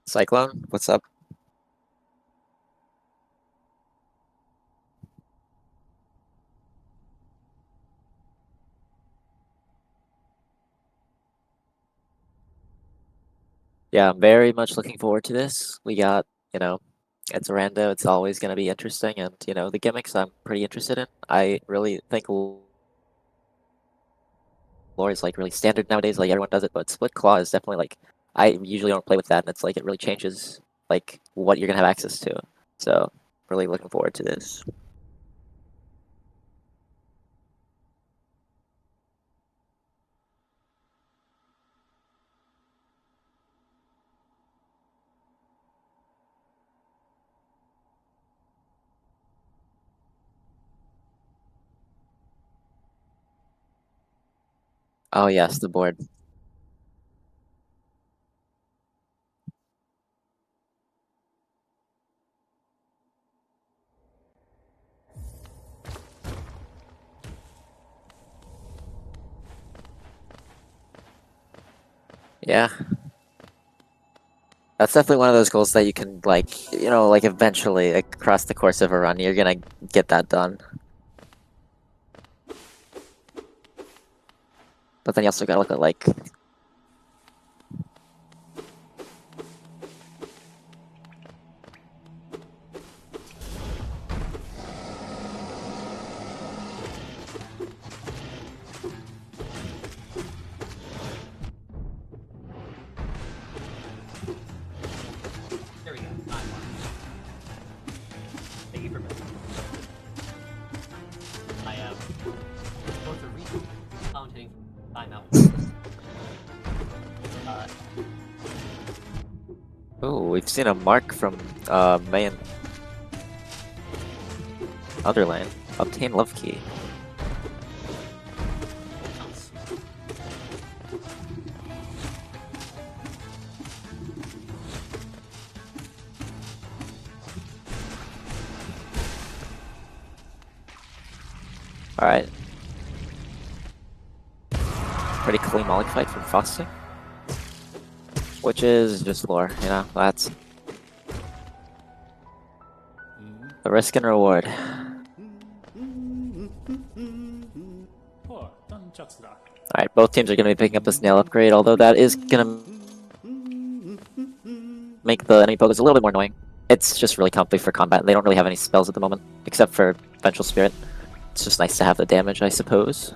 Cyclone, what's up? Yeah, I'm very much looking forward to this. We got, you know, it's rando, it's always going to be interesting, and, the gimmicks I'm pretty interested in. I really think lore is, like, really standard nowadays, like, everyone does it, but Split Claw is definitely, like, I usually don't play with that, and it's, like, it really changes, like, what you're going to have access to. So, really looking forward to this. Oh, yes, the board. Yeah. That's definitely one of those goals that you can, like, like, eventually, like, across the course of a run, you're gonna get that done. But then you also gotta look at, like, There we go. Thank you for missing. I am both a reason commentating timeout. oh, we've seen a mark from main other lane. Obtain love key. Sounds Alright. Pretty clean Moloch fight from Frosting. Which is just lore, that's the risk and reward. Alright, both teams are going to be picking up this nail upgrade, although that is going to make the enemy pokers a little bit more annoying. It's just really comfy for combat. They don't really have any spells at the moment, except for Vengeful Spirit. It's just nice to have the damage, I suppose.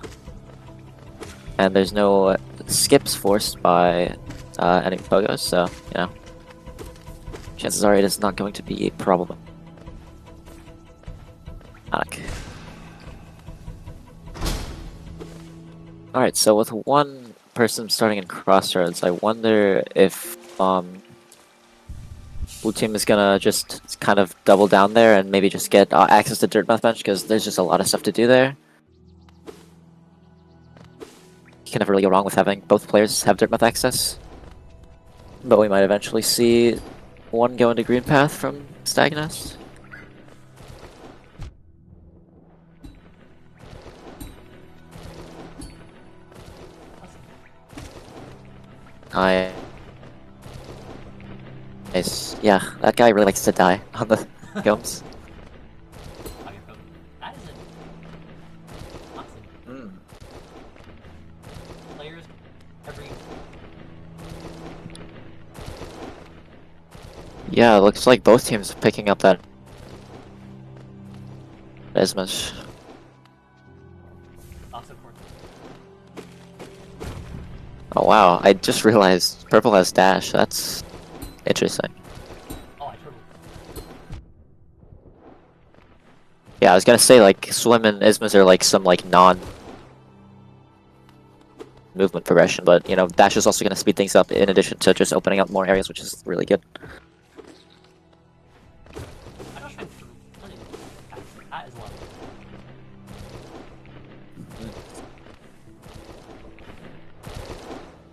And there's no skips forced by enemy pogos, so, chances are it is not going to be a problem. Alright, so with one person starting in Crossroads, I wonder if blue team is gonna just kind of double down there and maybe just get access to Dirtmouth Bench, because there's just a lot of stuff to do there. You can never really go wrong with having both players have Dirtmouth access. But we might eventually see one go into Green Path from Stagnus. Nice. Yeah, that guy really likes to die on the gums. that isn't honestly players every Yeah, it looks like both teams are picking up that Ismus. also court. Oh wow, I just realized purple has dash. That's interesting. Oh, I totally. Yeah, I was gonna say, like, Swim and Ismus are like some, like, non-movement progression, but dash is also gonna speed things up in addition to just opening up more areas, which is really good. I don't try that as well.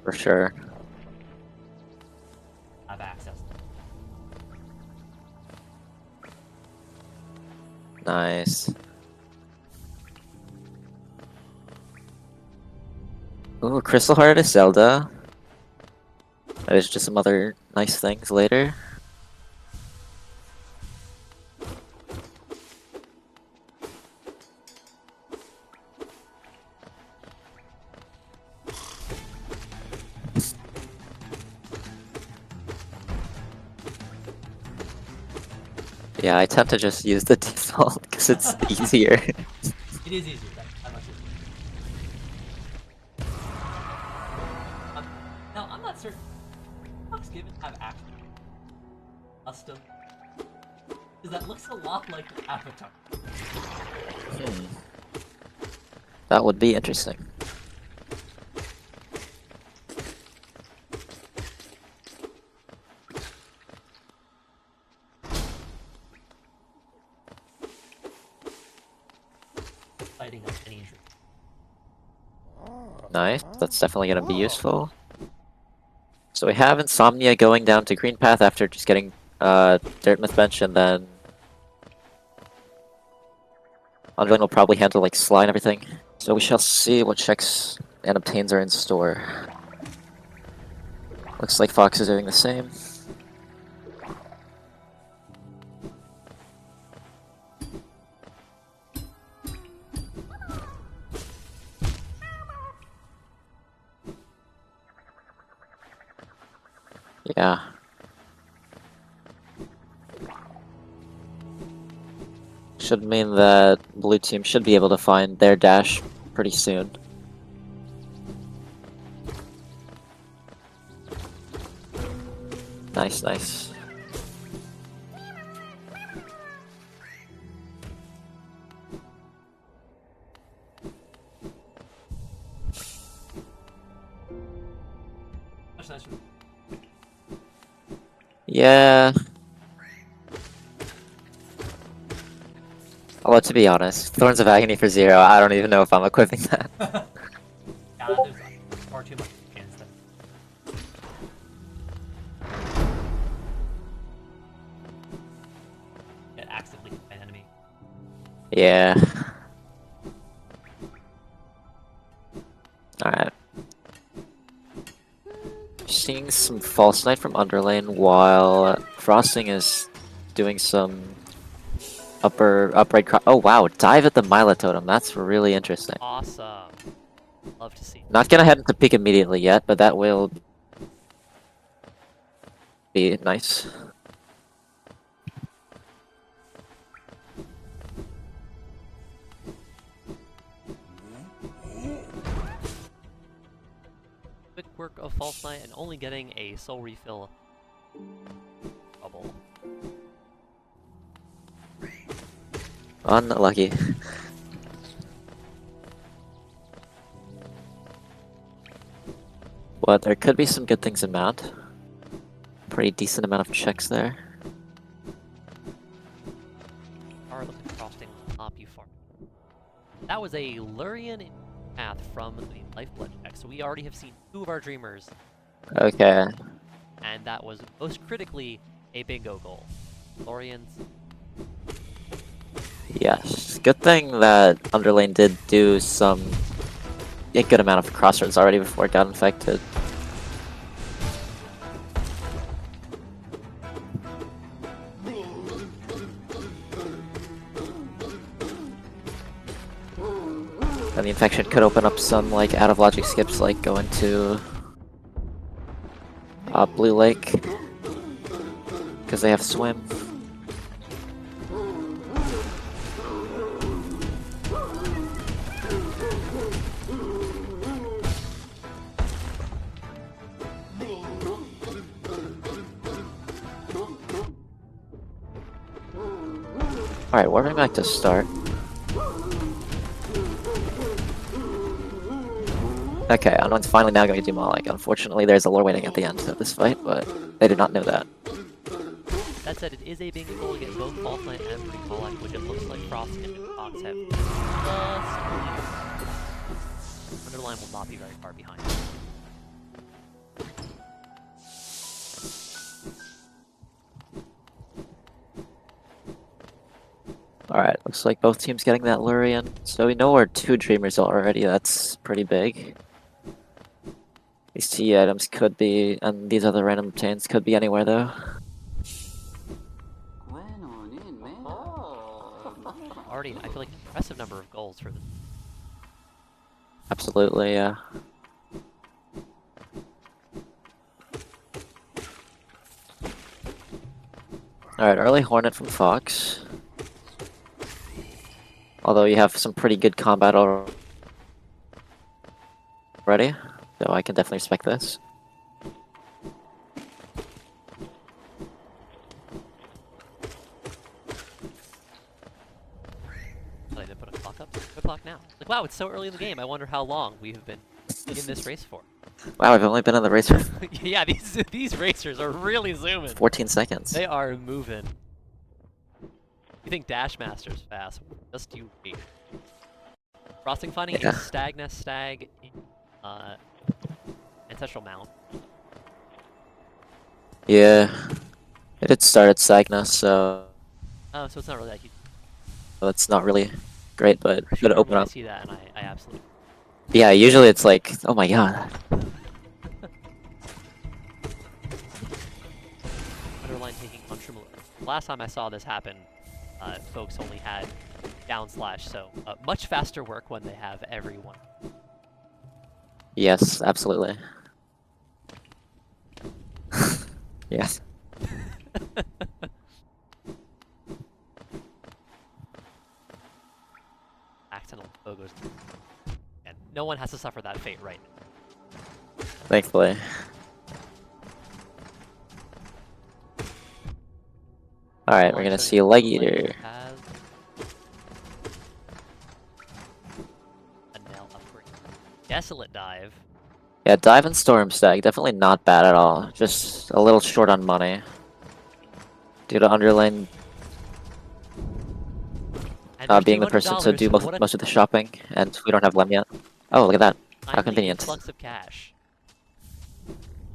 For sure. I have access. Nice. Ooh, Crystal Heart is Zelda. That is just some other nice things later. Yeah, I tend to just use the default because it's easier. It is easier. That much easier. Now I'm not certain. Fox Given have actually custom. Because that looks a lot like the avatar. That would be interesting. Fighting up any injury. Nice, that's definitely going to be useful. So we have Insomnia going down to Green Path after just getting Dirt Myth Bench, and then Underlane will probably handle like Sly and everything. So we shall see what checks and obtains are in store. Looks like Fox is doing the same. Yeah. Should mean that blue team should be able to find their dash pretty soon. Nice, nice. Much nicer. Yeah. Well, to be honest, Thorns of Agony for 0, I don't even know if I'm equipping that. Yeah, there's far too much chance that. Get accidentally hit by an enemy. Yeah. Alright. Seeing some False Knight from Underlane while Frosting is doing some upright oh wow, dive at the Mila Totem. That's really interesting. Awesome. Love to see. Not gonna head into peak immediately yet, but that will be nice. Quick work of False Knight and only getting a soul refill. Bubble. Unlucky. But there could be some good things in Mount. Pretty decent amount of checks there. Are looking frosting will not be far. That was a Lurian path from the Lifeblood check, so we already have seen 2 of our Dreamers, Okay. and that was most critically a bingo goal. Lurians. Yes. Good thing that Underlane did do a good amount of crossroads already before it got infected. And the infection could open up some like out of logic skips, like going to Blue Lake because they have swim. Alright, warming back to start. Okay, Unknown's finally now going to do Malik. Unfortunately, there's a lore waiting at the end of this fight, but they did not know that. That said, it is a bingo goal to get both False Knight and Free Malik, which it looks like Frost and Fox have just Underline will not be very far behind. Alright, looks like both teams getting that Lurian. So we know we're 2 Dreamers already, that's pretty big. These T items could be, and these other random obtains could be anywhere though. Already, I feel like an impressive number of goals for this. Absolutely, yeah. Alright, early Hornet from Fox. Although you have some pretty good combat already, so I can definitely respect this. Oh, they didn't put a clock up? Good clock now. Like, wow, it's so early in the game. I wonder how long we have been in this race for. Wow, I've only been in the race for Yeah, these racers are really zooming. 14 seconds. They are moving. You think Dash Master's fast? Just you wait. Frosting finding Yeah. a Stagnus Stag, Ancestral Mount. Yeah. It did start at Cygnus, so Oh, so it's not really that huge. it's not really great, but I should open normally up. see that, and I absolutely. Yeah, usually it's like, oh my god. Underline taking Mushroom Alert. Last time I saw this happen, folks only had down slash, so much faster work when they have everyone. Yes, absolutely. Yes. Accidental Bogos. And no one has to suffer that fate right now. Thankfully. Alright, we're gonna see a Leg Eater. A nail upgrade. Desolate Dive. Yeah, Dive and Storm Stag, definitely not bad at all. Just a little short on money. Due to underlane And being the person to do most of the shopping, and we don't have Lem yet. Oh, look at that. How convenient. Influx of cash.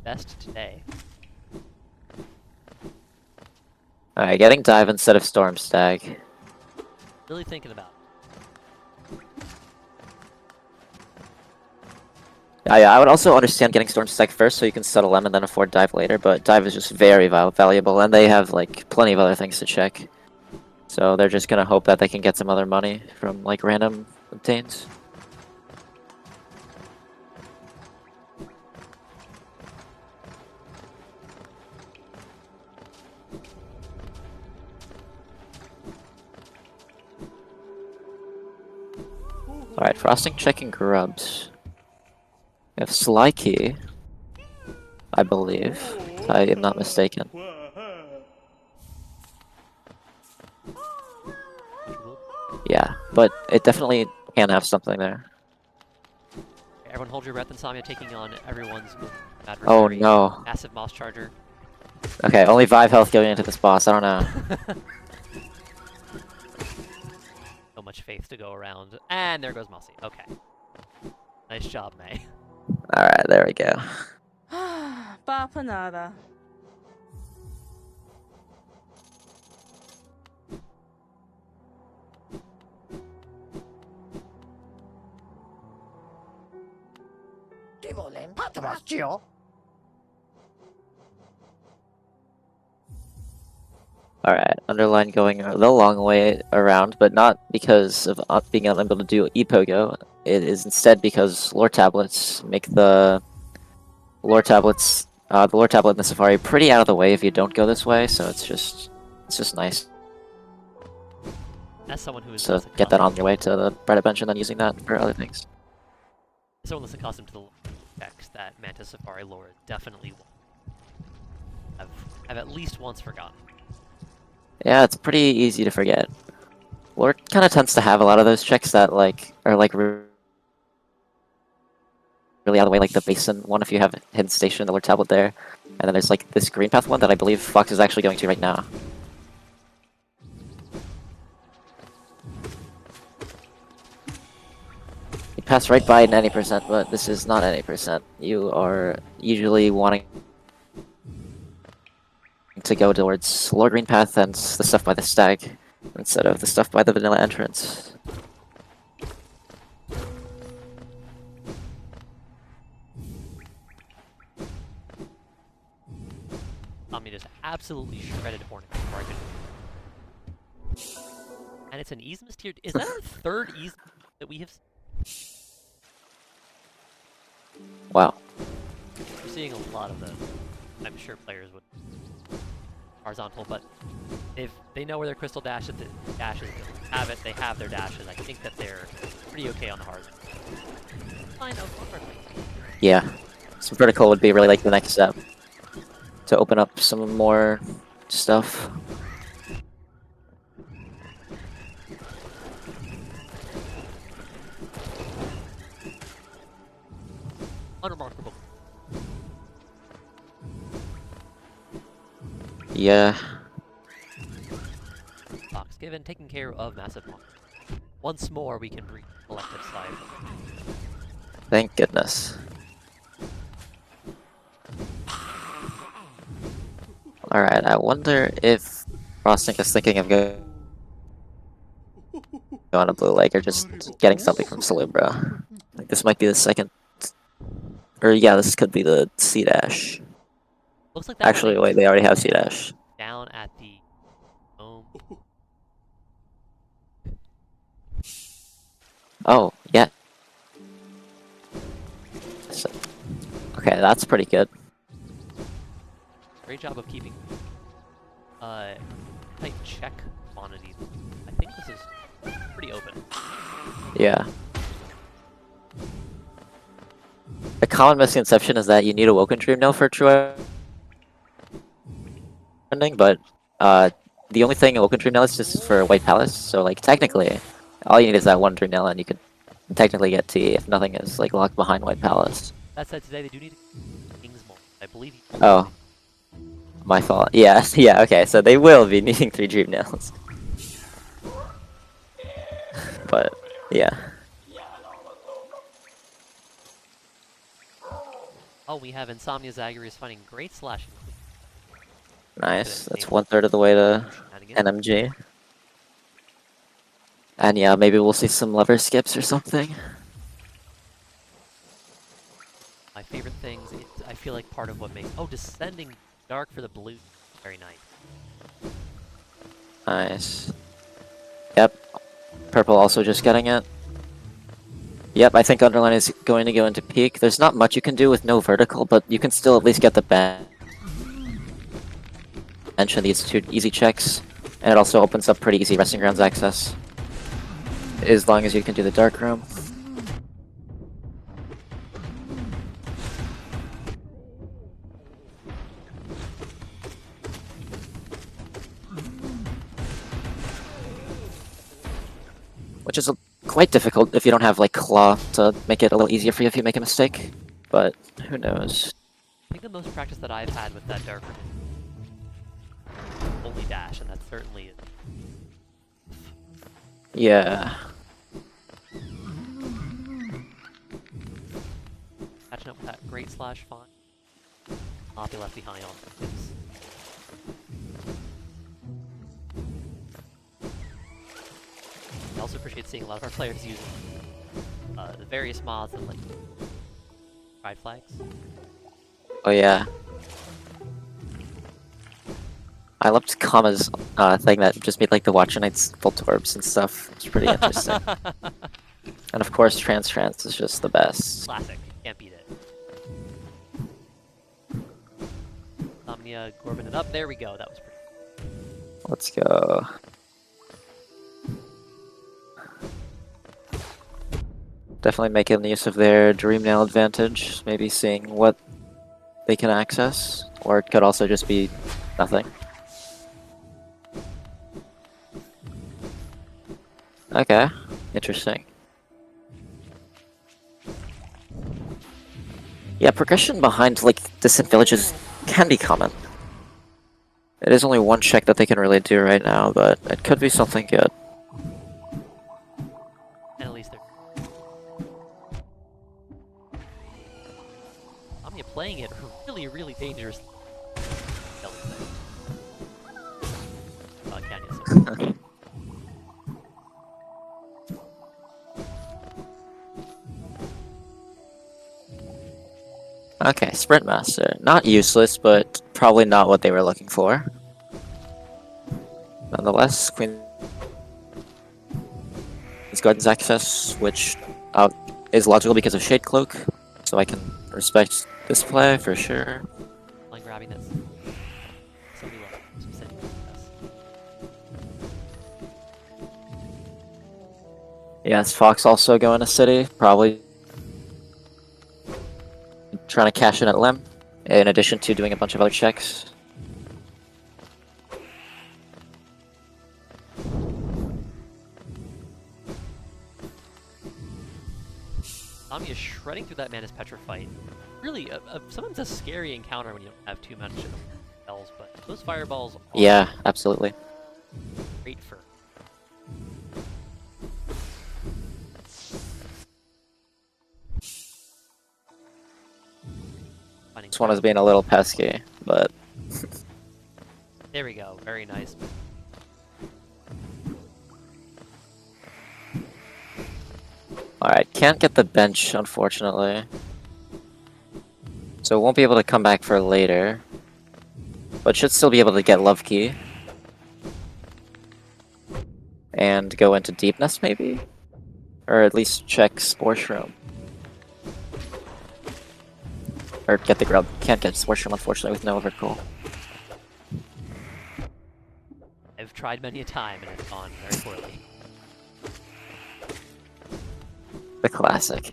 Best today. Alright, getting Dive instead of Storm Stag. Really thinking about it. Yeah, I would also understand getting Storm Stag first so you can settle them and then afford Dive later, but Dive is just very valuable, and they have, like, plenty of other things to check. So they're just gonna hope that they can get some other money from, like, random obtains. Alright, Frosting checking Grubs. We have Sly Key, I believe, if I am not mistaken. Yeah, but it definitely can have something there. Everyone hold your breath, Insomnia taking on everyone's adversary. Oh no. Massive Moss Charger. Okay, only 5 health going into this boss, I don't know. So much faith to go around. And there goes Mossy. Okay. Nice job, May. Alright, there we go. Papa nada. Alright, Underline going the long way around, but not because of being unable to do Epogo. It is instead because lore tablets make the lore tablet in the Safari pretty out of the way if you don't go this way, so it's just nice As someone who is to get that on your way to the Reddit bench and then using that for other things. As someone that's accustomed to the text that Mantis Safari lore definitely have at least once forgotten. Yeah, it's pretty easy to forget. Lore kind of tends to have a lot of those checks that are really out of the way, like the basin one if you have Hidden Station, the lore tablet there, and then there's like this green path one that I believe Fox is actually going to right now. You pass right by an any percent, but this is not any percent. You are usually wanting to go towards Lore Green Path and the stuff by the Stag instead of the stuff by the vanilla entrance. Insomnia just absolutely shredded Hornet before I could. And it's an Easmus tier. Is that our third Easmus that we have seen? Wow. We're seeing a lot of those. I'm sure players would horizontal, but they know where their crystal dashes have it. They have their dashes. I think that they're pretty okay on the horizontal. Fine, Yeah. Some vertical would be really like the next step to open up some more stuff. Unremarkable. Yeah. Box given, taking care of massive pawn. Once more, we can breathe collective sigh. Thank goodness. Alright, I wonder if Frosting is thinking of going on a blue leg or just getting something from Salubra. Like this might be the second, or yeah, this could be the C dash. Looks like that Actually, wait, they already have C dash. down at the Oh, yeah. So, okay, that's pretty good. Great job of keeping tight check quantities. I think this is pretty open. Yeah. A common misconception is that you need a Woken Dream Nail for true ending, but the only thing a Woken Dream Nail is just for White Palace, so like technically, all you need is that one Dream Nail and you could technically get T if nothing is like locked behind White Palace. That said, today they do need King's Mold. I believe you. Oh. My fault. Yeah, yeah, okay, so they will be needing 3 Dream Nails. But, yeah. Oh, we have Insomnia Zagreus finding great slashing. Nice. That's 1/3 of the way to NMG. And yeah, maybe we'll see some lever skips or something. My favorite things, I feel like part of what makes... Oh, Descending Dark for the blue. Very nice. Nice. Yep. Purple also just getting it. Yep, I think Underline is going to go into peak. There's not much you can do with no vertical, but you can still at least get the bench and these 2 easy checks. And it also opens up pretty easy resting grounds access. As long as you can do the dark room. Which is quite difficult if you don't have like Claw to make it a little easier for you if you make a mistake. But who knows? I think the most practice that I've had with that dark room is only dash, and that certainly is. Yeah. Catching up with that great slash font. Not be left behind on this. I also appreciate seeing a lot of our players using the various mods and like pride flags. Oh yeah. I loved Kama's thing that just made like the Watcher Knights Volt Orbs and stuff. It's pretty interesting. And of course, Trance is just the best. Classic. Can't beat it. Omnia Corbin it up. There we go. That was pretty. Let's go. Definitely making use of their Dream Nail advantage. Maybe seeing what they can access. Or it could also just be nothing. Okay. Interesting. Yeah, progression behind like distant villages can be common. It is only one check that they can really do right now, but it could be something good. And at least they're Omnia playing it really, really dangerous. Canyon. Okay, Sprint Master. Not useless, but probably not what they were looking for. Nonetheless, Queen's Garden's access, which is logical because of Shade Cloak, so I can respect this play for sure. Like grabbing this. Somebody will. Some city. Yes, Fox also going to City, probably trying to cash in at Lem, in addition to doing a bunch of other checks. Tommy is shredding through that Manus Petrified. Really, sometimes a scary encounter when you don't have too much spells, but those fireballs are Yeah, absolutely. great for. This one is being a little pesky, but There we go, very nice. alright, can't get the bench, unfortunately. So won't be able to come back for later. But should still be able to get Love Key. And go into Deep Nest, maybe? Or at least check Spore Shroom. Or get the grub. Can't get Spore Shroom, unfortunately, with no overcall. I've tried many a time and it's gone very poorly. The classic.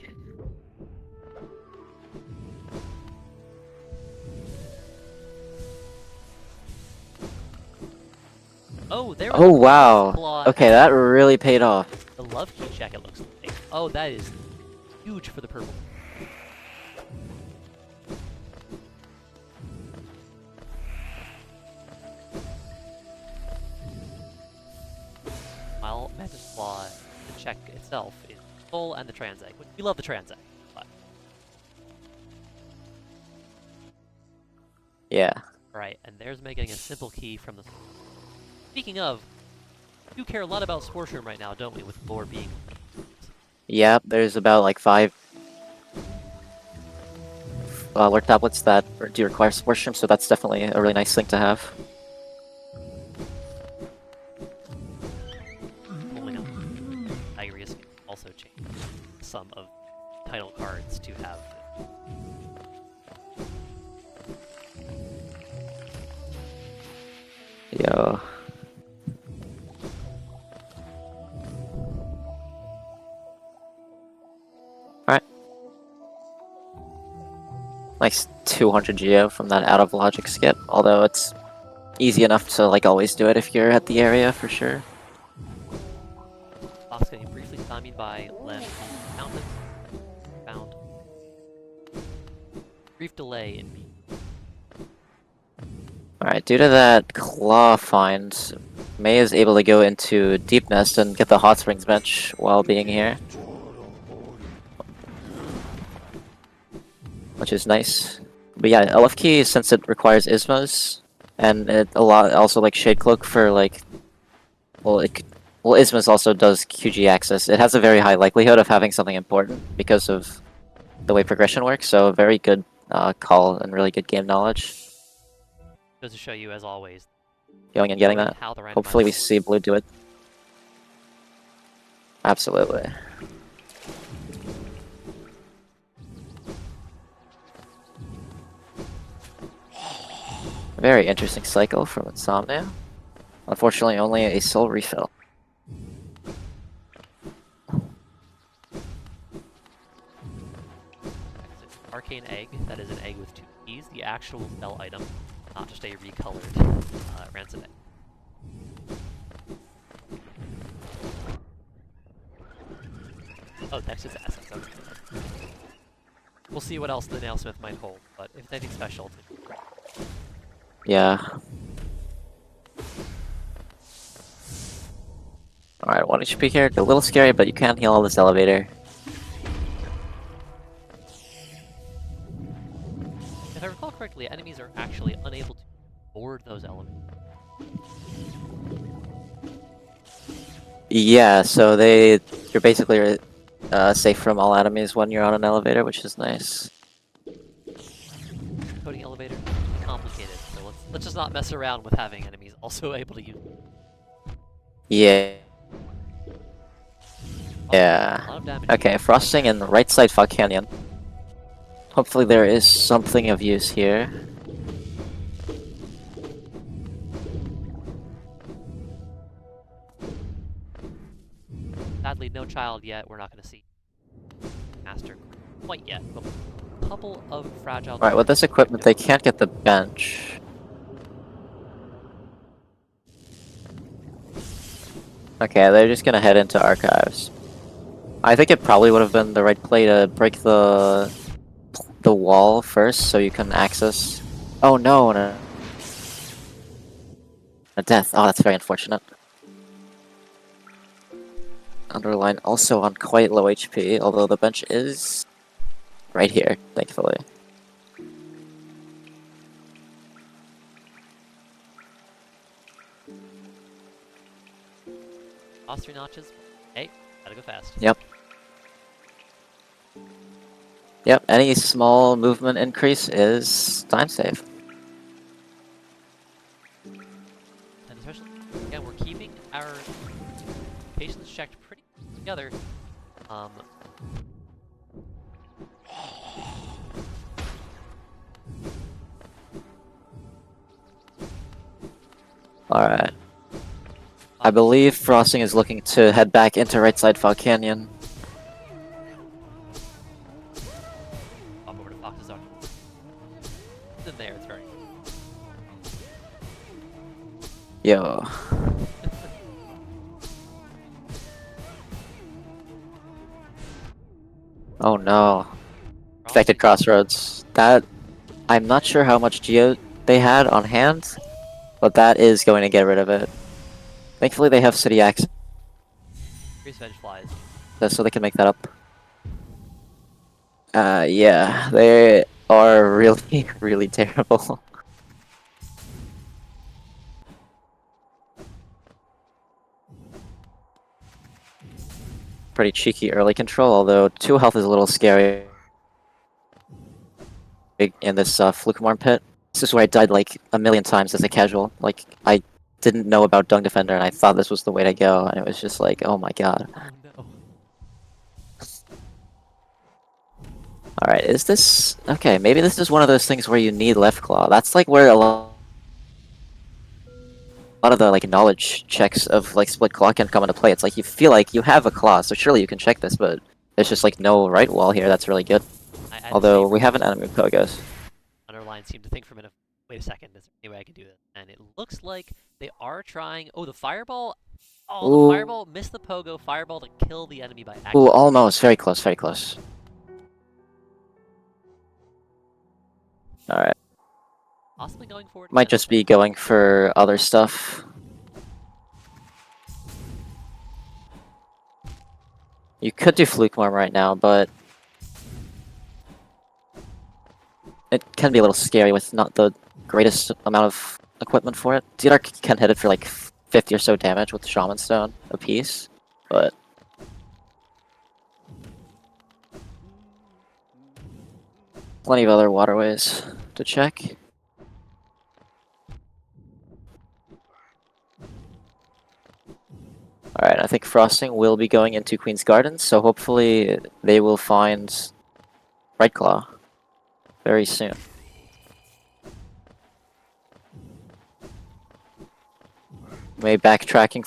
Oh, there we Oh go. wow! Claw. Okay, that really paid off. The Love Key check, it looks like. Oh, that is huge for the purple. While Mantis Claw, the check itself is full and the Transeg. We love the Transeg, but Yeah. right, and there's Meg getting a simple key from the. Speaking of, we do care a lot about Spore Shroom right now, don't we? With lore being. Yeah, there's about like 5 lore tablets that do require Spore Shroom, so that's definitely a really nice thing to have. Only now. Tigreus can also change some of title cards to have. Yo. Alright. Nice 200 Geo from that out of logic skip, although it's easy enough to like always do it if you're at the area for sure. Fox getting briefly stymied by Lem Mountains. Found. Brief delay in B. Alright, due to that claw find, May is able to go into Deep Nest and get the Hot Springs bench while being here. Which is nice. But yeah, LF Key, since it requires Ismos, and it also like Shade Cloak for like, well Ismos also does QG access. It has a very high likelihood of having something important because of the way progression works, so a very good call and really good game knowledge. Goes to show you, as always, Going and getting that. how the randomizer Hopefully we works. see blue do it. Absolutely. Very interesting cycle from Insomnia. Unfortunately, only a soul refill. Arcane Egg, that is an egg with 2 keys, the actual spell item, not just a recolored ransom egg. Oh, Nexus assets, okay. We'll see what else the Nailsmith might hold, but if it's anything special, Yeah. Alright, 1 HP here. A little scary, but you can heal all this elevator. if I recall correctly, enemies are actually unable to board those elements. Yeah, so you're basically safe from all enemies when you're on an elevator, which is nice. Coding elevator, complicated, so Let's just not mess around with having enemies also able to use. Yeah. A Yeah. lot of damage. Okay, frosting in right side Fog Canyon. Hopefully there is something of use here. Sadly, no child yet. We're not going to see Master quite yet, but a couple of fragile. Alright, with this equipment they can't get the bench. Okay, they're just gonna head into archives. I think it probably would have been the right play to break the wall first so you can access. Oh no, no. A death. Oh, that's very unfortunate. Underline also on quite low HP, although the bench is right here, thankfully. Lost 3 notches. Hey, gotta go fast. Yep. Yep, any small movement increase is time save. And especially, again, we're keeping our patience checked pretty together. Alright. I believe Frosting is looking to head back into right side Fog Canyon. Pop over to Fox's Arch. It's in there, it's very. Yo. Oh no. Infected Crossroads. That... I'm not sure how much Geo they had on hand, but that is going to get rid of it. Thankfully they have city access Increase Venge flies. so they can make that up. Yeah, they are really, really terrible. Pretty cheeky early control, although 2 health is a little scary in this Flukemarn pit. This is where I died like a million times as a casual. Like, I didn't know about Dung Defender and I thought this was the way to go, and it was just like, oh my god. Oh no. Alright, is this... Okay, maybe this is one of those things where you need Left Claw. That's like where a lot of the like knowledge checks of like split claw can come into play. It's like you feel like you have a claw, so surely you can check this, but there's just like no right wall here. That's really good. I Although we have an enemy Pogos. Underline seemed to think for a minute. Wait a second, is there any way I can do this? And it looks like they are trying. Oh, the fireball. Oh, Ooh. the fireball missed the pogo. Fireball to kill the enemy by accident. Ooh, almost. Very close, very close. Alright. Possibly going forward. Might just be going for other stuff. You could do Fluke Marm right now, but it can be a little scary with not the greatest amount of equipment for it. Zedar can hit it for like 50 or so damage with Shaman Stone apiece, but plenty of other waterways to check. Alright, I think Frosting will be going into Queen's Gardens, so hopefully they will find Right Claw very soon. May backtracking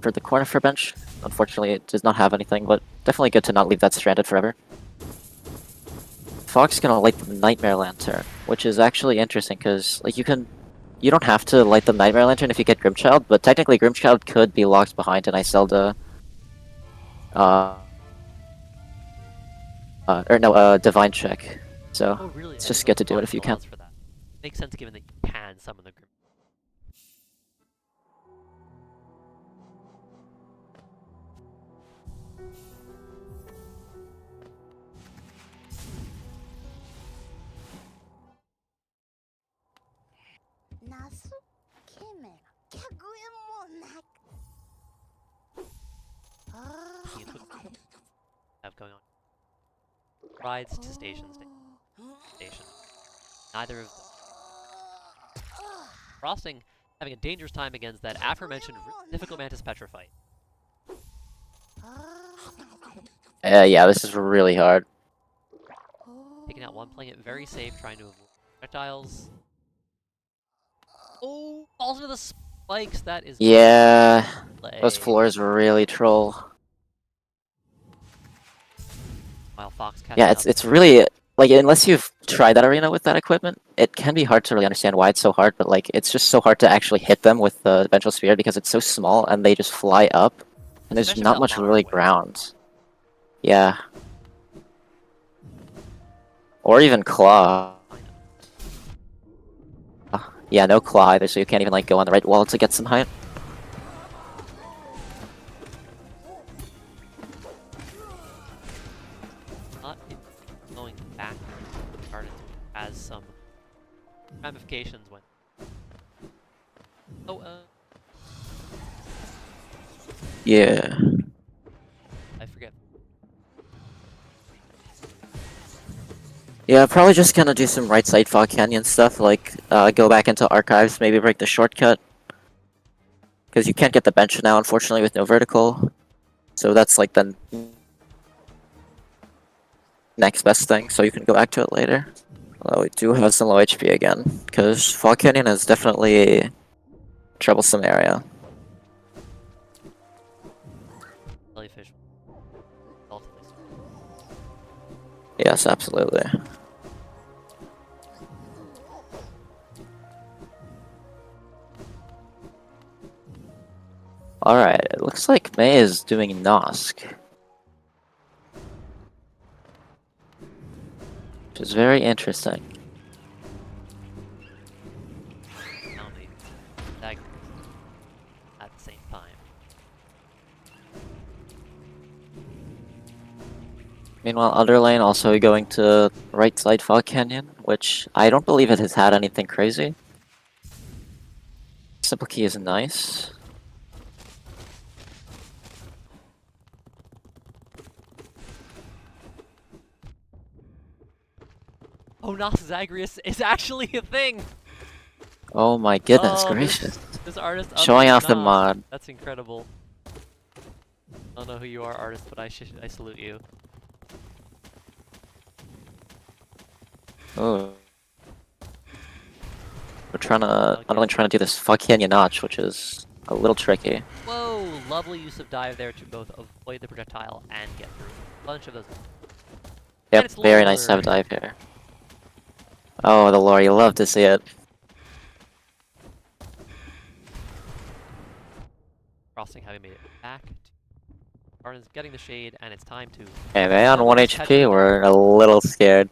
for the corner for bench. Unfortunately, it does not have anything, but definitely good to not leave that stranded forever. Fox gonna light the Nightmare Lantern, which is actually interesting because like you don't have to light the Nightmare Lantern if you get Grimchild, but technically Grimchild could be locked behind an Iselda Divine check. So Oh, really? it's just good to do it if you can. For that. Makes sense given that you can summon the Grim. Have going on. Rides to station. Neither of them. Frosting having a dangerous time against that aforementioned difficult Mantis Petrifight. Yeah, this is really hard. Taking out one, playing it very safe, trying to avoid projectiles. Oh, falls into the spikes. That is Yeah, play. those floors really troll. While Fox catching Yeah, up. it's really like unless you've tried that arena with that equipment, it can be hard to really understand why it's so hard. But like, it's just so hard to actually hit them with the ventral sphere because it's so small and they just fly up, and there's Especially not that much far really away. ground. Yeah, or even claw. Yeah, no claw either, so you can't even like go on the right wall to get some height. Not going back to the garden has some ramifications when. Oh, Yeah. I forget. Yeah, probably just gonna do some right side Fog Canyon stuff, like go back into archives, maybe break the shortcut. Because you can't get the bench now, unfortunately, with no vertical. So that's like the next best thing, so you can go back to it later. Although we do have some low HP again, because Fog Canyon is definitely a troublesome area. Jellyfish. Relatively small. Yes, absolutely. Alright, it looks like May is doing Nosk. Which is very interesting. Counting that at the same time. Meanwhile, Underlane also going to right side Fog Canyon, which I don't believe it has had anything crazy. Simple key is nice. Oh, Nas Zagreus is actually a thing! Oh my goodness Oh, gracious. This artist Showing updated off the Nas. mod. That's incredible. I don't know who you are, artist, but I salute you. Oh. We're trying to do this Fog Canyon notch, which is a little tricky. Whoa! Lovely use of dive there to both avoid the projectile and get through. A bunch of those. And Yep, it's very nice to have lore. dive here. Oh, the lore, you love to see it. Crossing having made it back. Arden's getting the shade, and it's time to. Okay, May on Double 1 this HP, headwind. we're a little scared.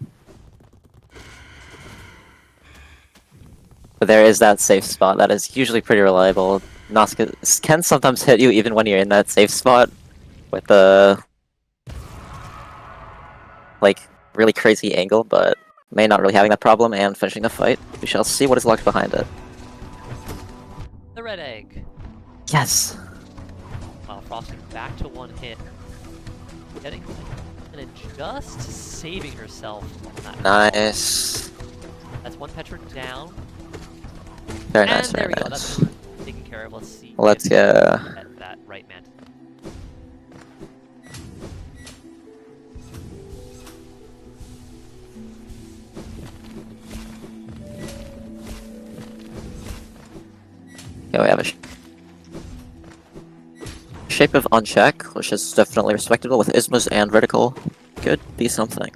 But there is that safe spot that is usually pretty reliable. Noska can sometimes hit you even when you're in that safe spot with the like really crazy angle, but May not really having that problem and finishing the fight. We shall see what is locked behind it. The red egg. Yes! While Frosting back to one hit. Getting and then just saving herself on that. Nice. That's one Petra down. Very And nice, there very we go. nice. That's what we're taking care of. Let's see. Let's if go. Get that right man. Okay, we have a shape of uncheck, which is definitely respectable with Ismas and vertical. Could be something.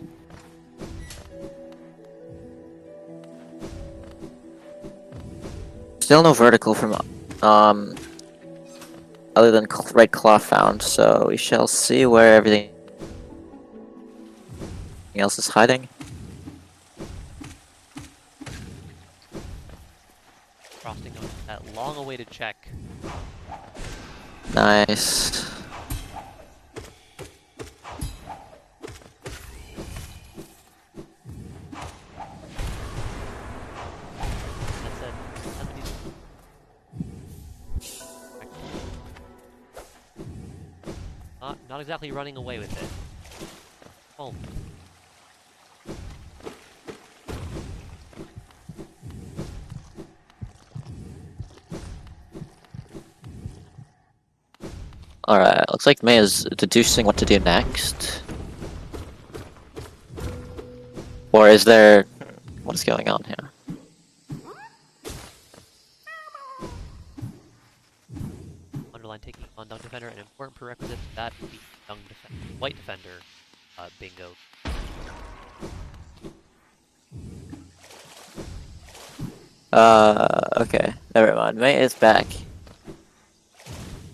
Still no vertical from other than right claw found, so we shall see where everything else is hiding. Frosting on that long-awaited check. Nice. That's it. Not exactly running away with it. Oh. Alright, looks like May is deducing what to do next. Or is there... What is going on here? Underline taking on Dung Defender, an important prerequisite for that would be Dung Defender. White Defender, bingo. Okay. Never mind. May is back.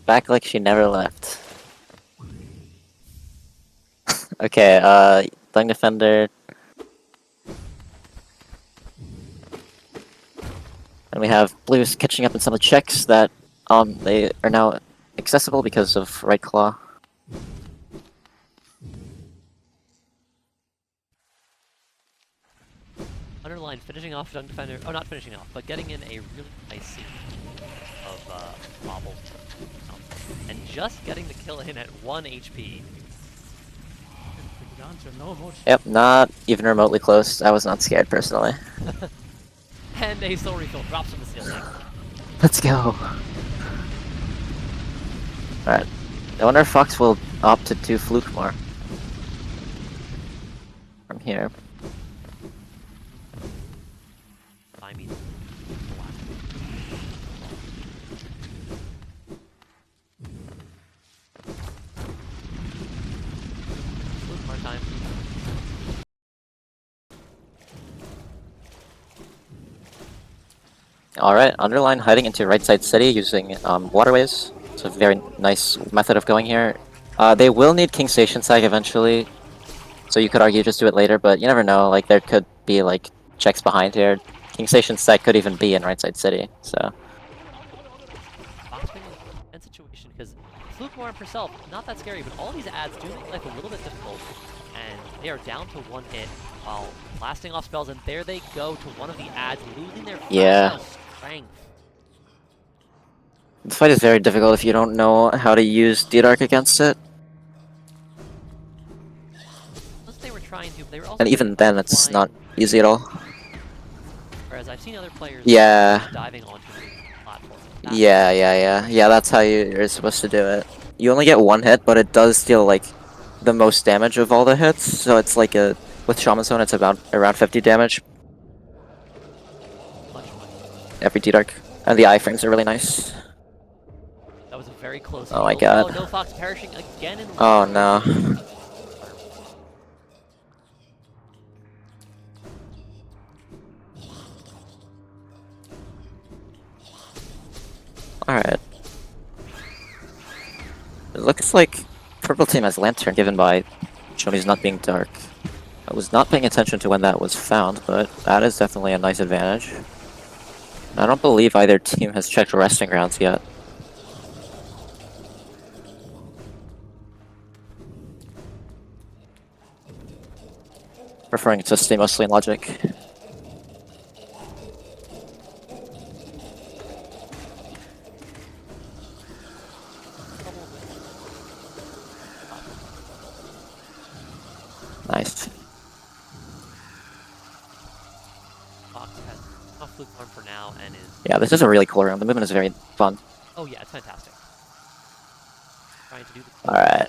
Back like she never left. Okay, Dung Defender. And we have Blues catching up in some of the checks that, they are now accessible because of Right Claw. Underline finishing off Dung Defender. Oh, not finishing off, but getting in a really nice scene of bobbles. And just getting the kill in at 1 HP. Yep, not even remotely close. I was not scared personally. And a soul refill drops from the ceiling. Let's go. Alright. I wonder if Fox will opt to do Fluke more. From here. I mean, more time. Alright, Underline hiding into right side city using waterways. It's a very nice method of going here. They will need King Station Sag eventually. So you could argue just do it later, but you never know. Like, there could be, like, checks behind here. King Station Sag could even be in right side city, so... Fox being in a tense situation because Fluke Warren herself, not that scary, but all these ads do make life a little bit difficult. And they are down to 1 hit while blasting off spells, and there they go to one of the ads, losing their Yeah. strength. The fight is very difficult if you don't know how to use D-Dark against it. Unless they were trying to, but they were also And even then, it's not easy at all. Whereas I've seen other players Yeah. diving onto the platform. Yeah, that's how you're supposed to do it. You only get 1 hit, but it does deal, like, the most damage of all the hits, so it's like a... With Shaman Zone, it's about around 50 damage. Much. Every D-Dark. And the iframes are really nice. That was a very close Oh my field. god. Oh, no Fox perishing again in Oh no. Alright. It looks like Purple Team has Lantern given by Shoney's not being dark. I was not paying attention to when that was found, but that is definitely a nice advantage. I don't believe either team has checked resting grounds yet. Preferring to stay mostly in logic. Nice. Fox has off Fluke Farm for now and is. Yeah, this is a really cool room. The movement is very fun. Oh yeah, it's fantastic. Trying to do the. Alright.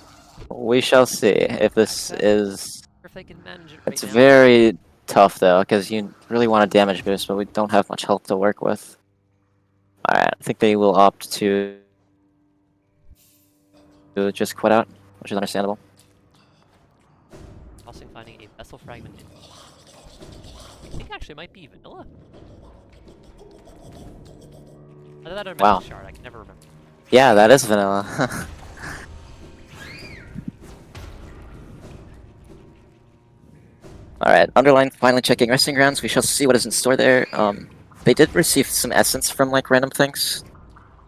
We shall see if this is... If they can manage it right It's now. very tough though, because you really want a damage boost, but we don't have much health to work with. Alright, I think they will opt to just quit out, which is understandable. Tossing, finding a vessel fragment. I think actually it might be vanilla. Either that or Wow. Metal Shard, I can never remember. Yeah, that is vanilla. Alright, Underline finally checking resting grounds. We shall see what is in store there. They did receive some essence from like random things.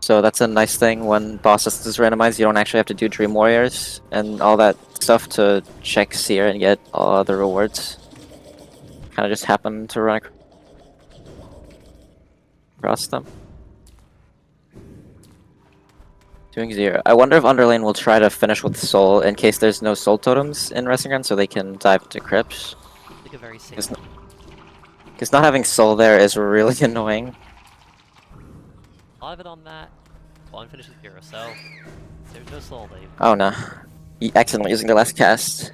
So that's a nice thing when boss essence is randomized. You don't actually have to do Dream Warriors and all that stuff to check Seer and get all the rewards. Kind of just happen to run across them. Doing 0. I wonder if Underlane will try to finish with Soul in case there's no Soul Totems in Resting Ground so they can dive into Crypts. Like a very safe. Because not having Soul there is really annoying. A lot of it on that. Well, unfinished is 0, so there's no soul leave. Oh no. Accidentally using the last cast.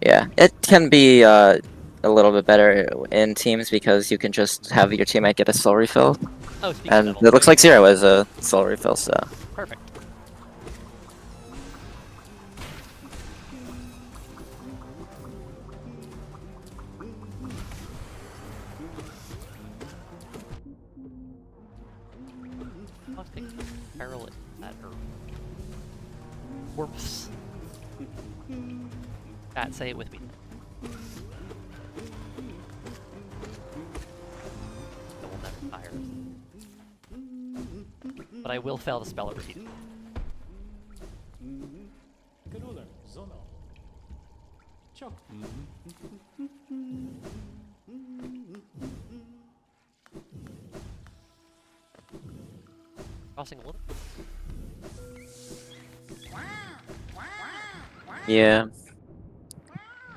Yeah, it can be a little bit better in teams because you can just have your teammate get a soul refill. Oh, speaking And of it looks like 0 is a soul refill, so. perfect. I'll take peril at her. Warps. Chat, say it with me. I will never tire. But I will fail to spell it repeatedly. Crossing a little. Yeah.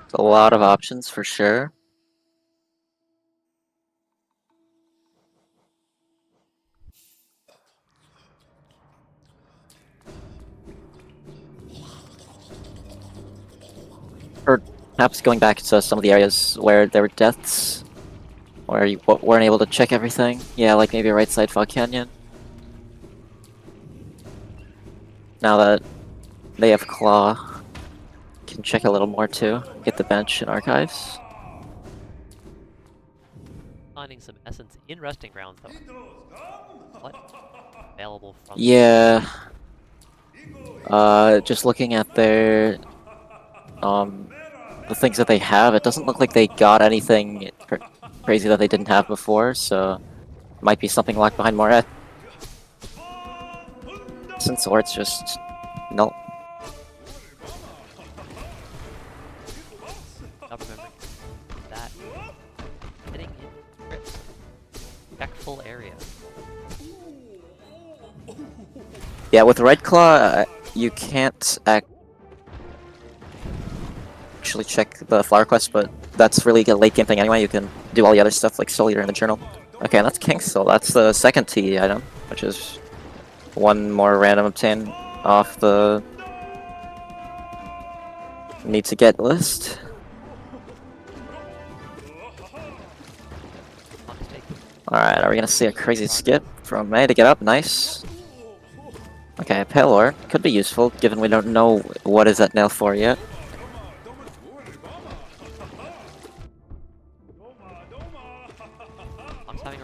It's a lot of options for sure. Perhaps going back to some of the areas where there were deaths, where you weren't able to check everything. Yeah, like maybe right side Fog Canyon. Now that they have Claw, can check a little more too. Get the bench and archives. Finding some essence in resting grounds though. What? Available from Yeah. Just looking at their the things that they have, it doesn't look like they got anything crazy that they didn't have before, so might be something locked behind more essence, or it's just no. not remembering that. Heading in crypt. Check full area. Yeah, with Red Claw, you can't actually check the flower quest, but that's really a late game thing anyway. You can do all the other stuff like Soul Eater in the journal. Okay, and that's King Soul. That's the second TE item, which is one more random obtain off the need to get list. Alright, are we gonna see a crazy skip from May to get up? Nice. Okay, Pale Ore could be useful, given we don't know what is at Nail 4 yet.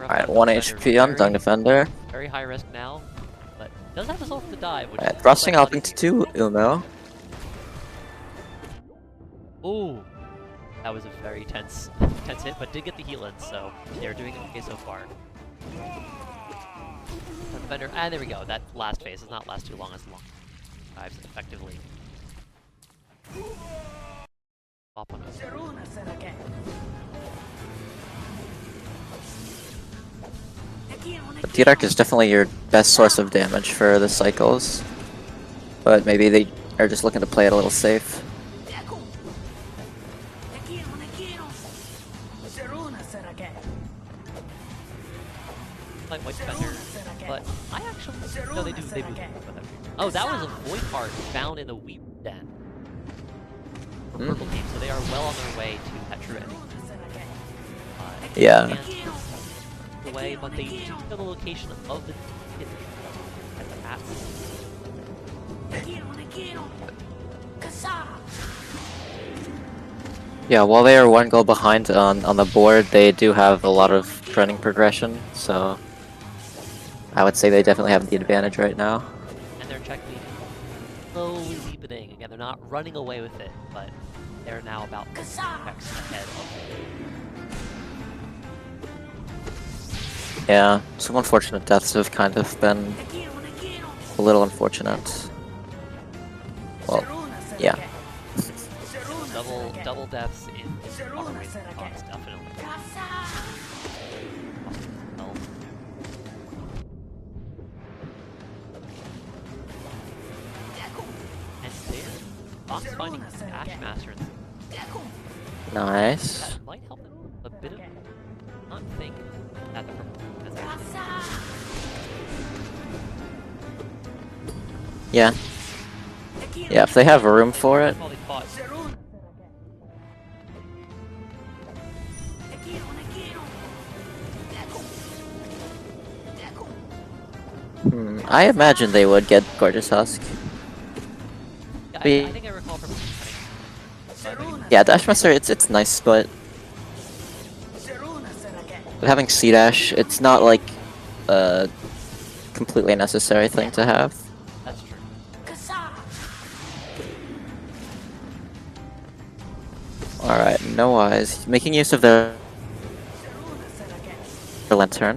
Alright, 1 HP on Dung Defender. Very high risk now, but does have the soul for the dive, which Alright, thrusting up into 2 Umo. Ooh, that was a very tense hit, but did get the heal in, so they're doing okay so far. Defender, and there we go. That last phase does not last too long as long dives effectively. Pop on it. The T-Dark is definitely your best source of damage for the cycles, but maybe they are just looking to play it a little safe. Like White Defender, but I actually no, they do with them. Oh, that was a void heart found in the Weep Den. For purple team, so they are well on their way to that true ending. Yeah. Away, but they do know the location of the at the paths. Yeah, while they are 1 goal behind on the board, they do have a lot of trending progression, so I would say they definitely have the advantage right now. And they're checking slowly deepening. Again, they're not running away with it, but they're now about 6 checks ahead of it. Yeah, some unfortunate deaths have kind of been a little unfortunate. Well, yeah. Double deaths in our race box, definitely. And there, Fox finding Ash Master. Nice. That might help them a bit of not think that the purple has actually Yeah. Yeah, if they have room for it. Well, they fought. I imagine they would get Gorgeous Husk. Yeah, But I think I recall from having. yeah, Dashmaster, it's nice, but having C Dash, it's not like a completely necessary thing to have. That's true. Alright, no eyes. Making use of their lantern.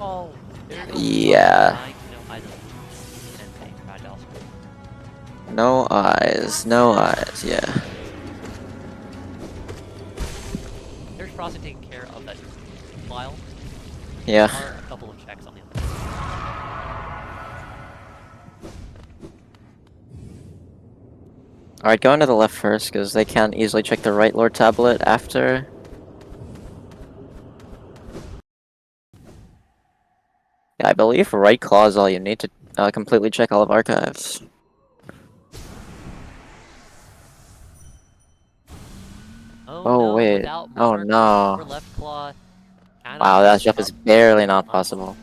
Oh, there goes Yeah. dying to know either and paying fragile. No eyes, no eyes, yeah. There's Frosty taking care of that file. Yeah. There are a couple of checks on the other. Alright, go into the left first, because they can't easily check the right Lord Tablet after. Yeah, I believe right claw is all you need to completely check all of archives. Oh, Oh, no, wait. without Oh, Monarch no. or left claw. Kind of Wow, that jump tough. is barely not possible.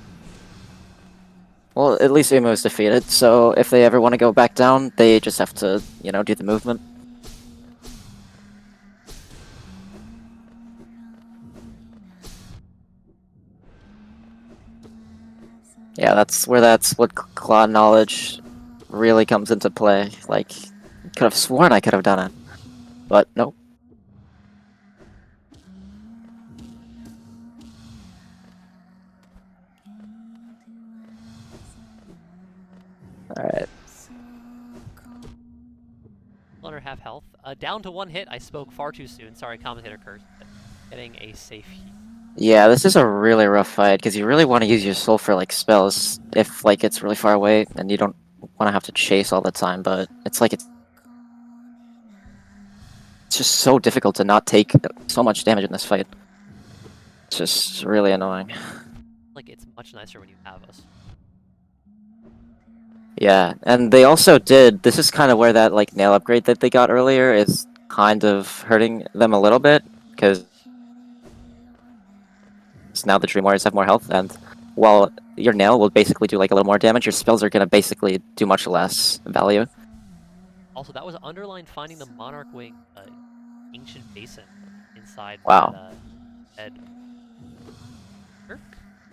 Well, at least Umo is defeated, so if they ever want to go back down, they just have to, you know, do the movement. Yeah, that's what claw knowledge really comes into play. Like, could have sworn I could have done it, but nope. Alright. Under half health. Down to 1 hit. I spoke far too soon. Sorry, commentator curse. But getting a safe heal. Yeah, this is a really rough fight, because you really want to use your soul for, like, spells if, like, it's really far away, and you don't want to have to chase all the time, but it's like it's just so difficult to not take so much damage in this fight. It's just really annoying. Like, it's much nicer when you have us. Yeah, and they also did, this is kind of where that, like, nail upgrade that they got earlier is kind of hurting them a little bit, because now the Dream Warriors have more health, and while your nail will basically do, like, a little more damage, your spells are going to basically do much less value. Also, that was Underline finding the Monarch Wing ancient basin inside Wow. that dead Turk?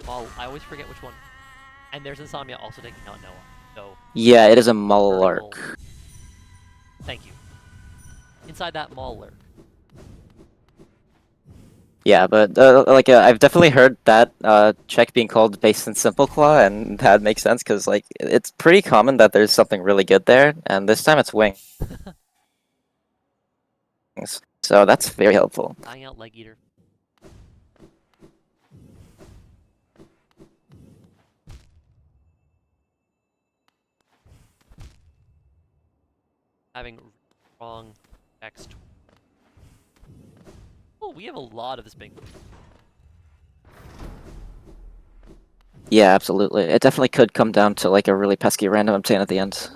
Well, I always forget which one. And there's Insomnia also taking out Noah. So, Yeah, it is a vertical. Mullark. Thank you. Inside that Maul lurk. Yeah, but like I've definitely heard that check being called based in Simple Claw, and that makes sense because like it's pretty common that there's something really good there, and this time it's wings. So that's very helpful. Dying out Leg Eater. Having wrong text. Oh, we have a lot of this big. Yeah, absolutely. It definitely could come down to like a really pesky random obtain at the end.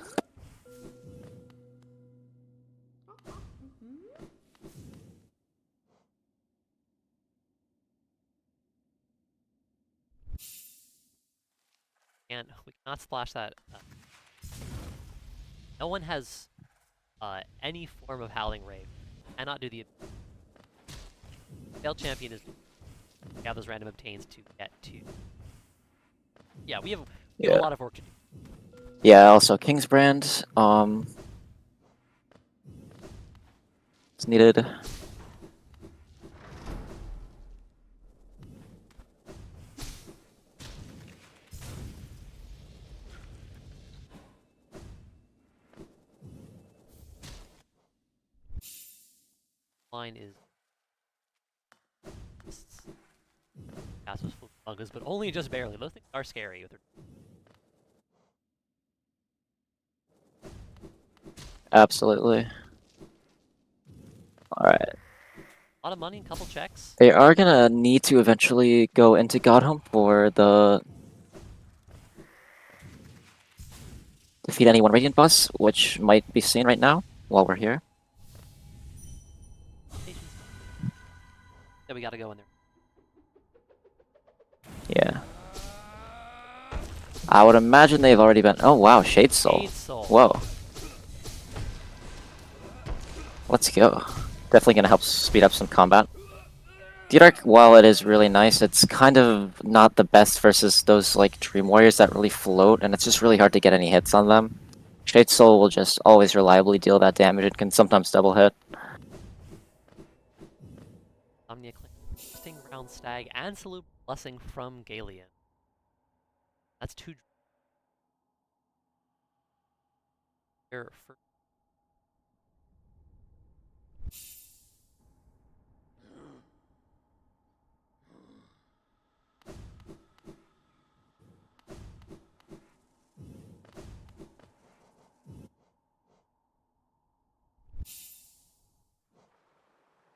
And we cannot splash that. No one has any form of Howling Rave. Cannot do the. Failed champion is. We have those random obtains to get to. Yeah, we have a lot of work to do. Yeah, also King's Brand, it's needed. Line is. Pass was full of buggers, but only just barely. Those things are scary. With their... Absolutely. Alright. A lot of money, a couple checks. They are gonna need to eventually go into Godhome for the defeat any one Radiant boss, which might be seen right now while we're here. Yeah, we gotta go in there. Yeah. I would imagine they've already been. Oh wow, Shade Soul. Shade Soul. Whoa. Let's go. Definitely gonna help speed up some combat. Dark, while it is really nice, it's kind of not the best versus those like Dream Warriors that really float, and it's just really hard to get any hits on them. Shade Soul will just always reliably deal that damage and can sometimes double hit. Omnia Clan, Sting Round Stag, and Salute Blessing from Galeon. That's 2. Here for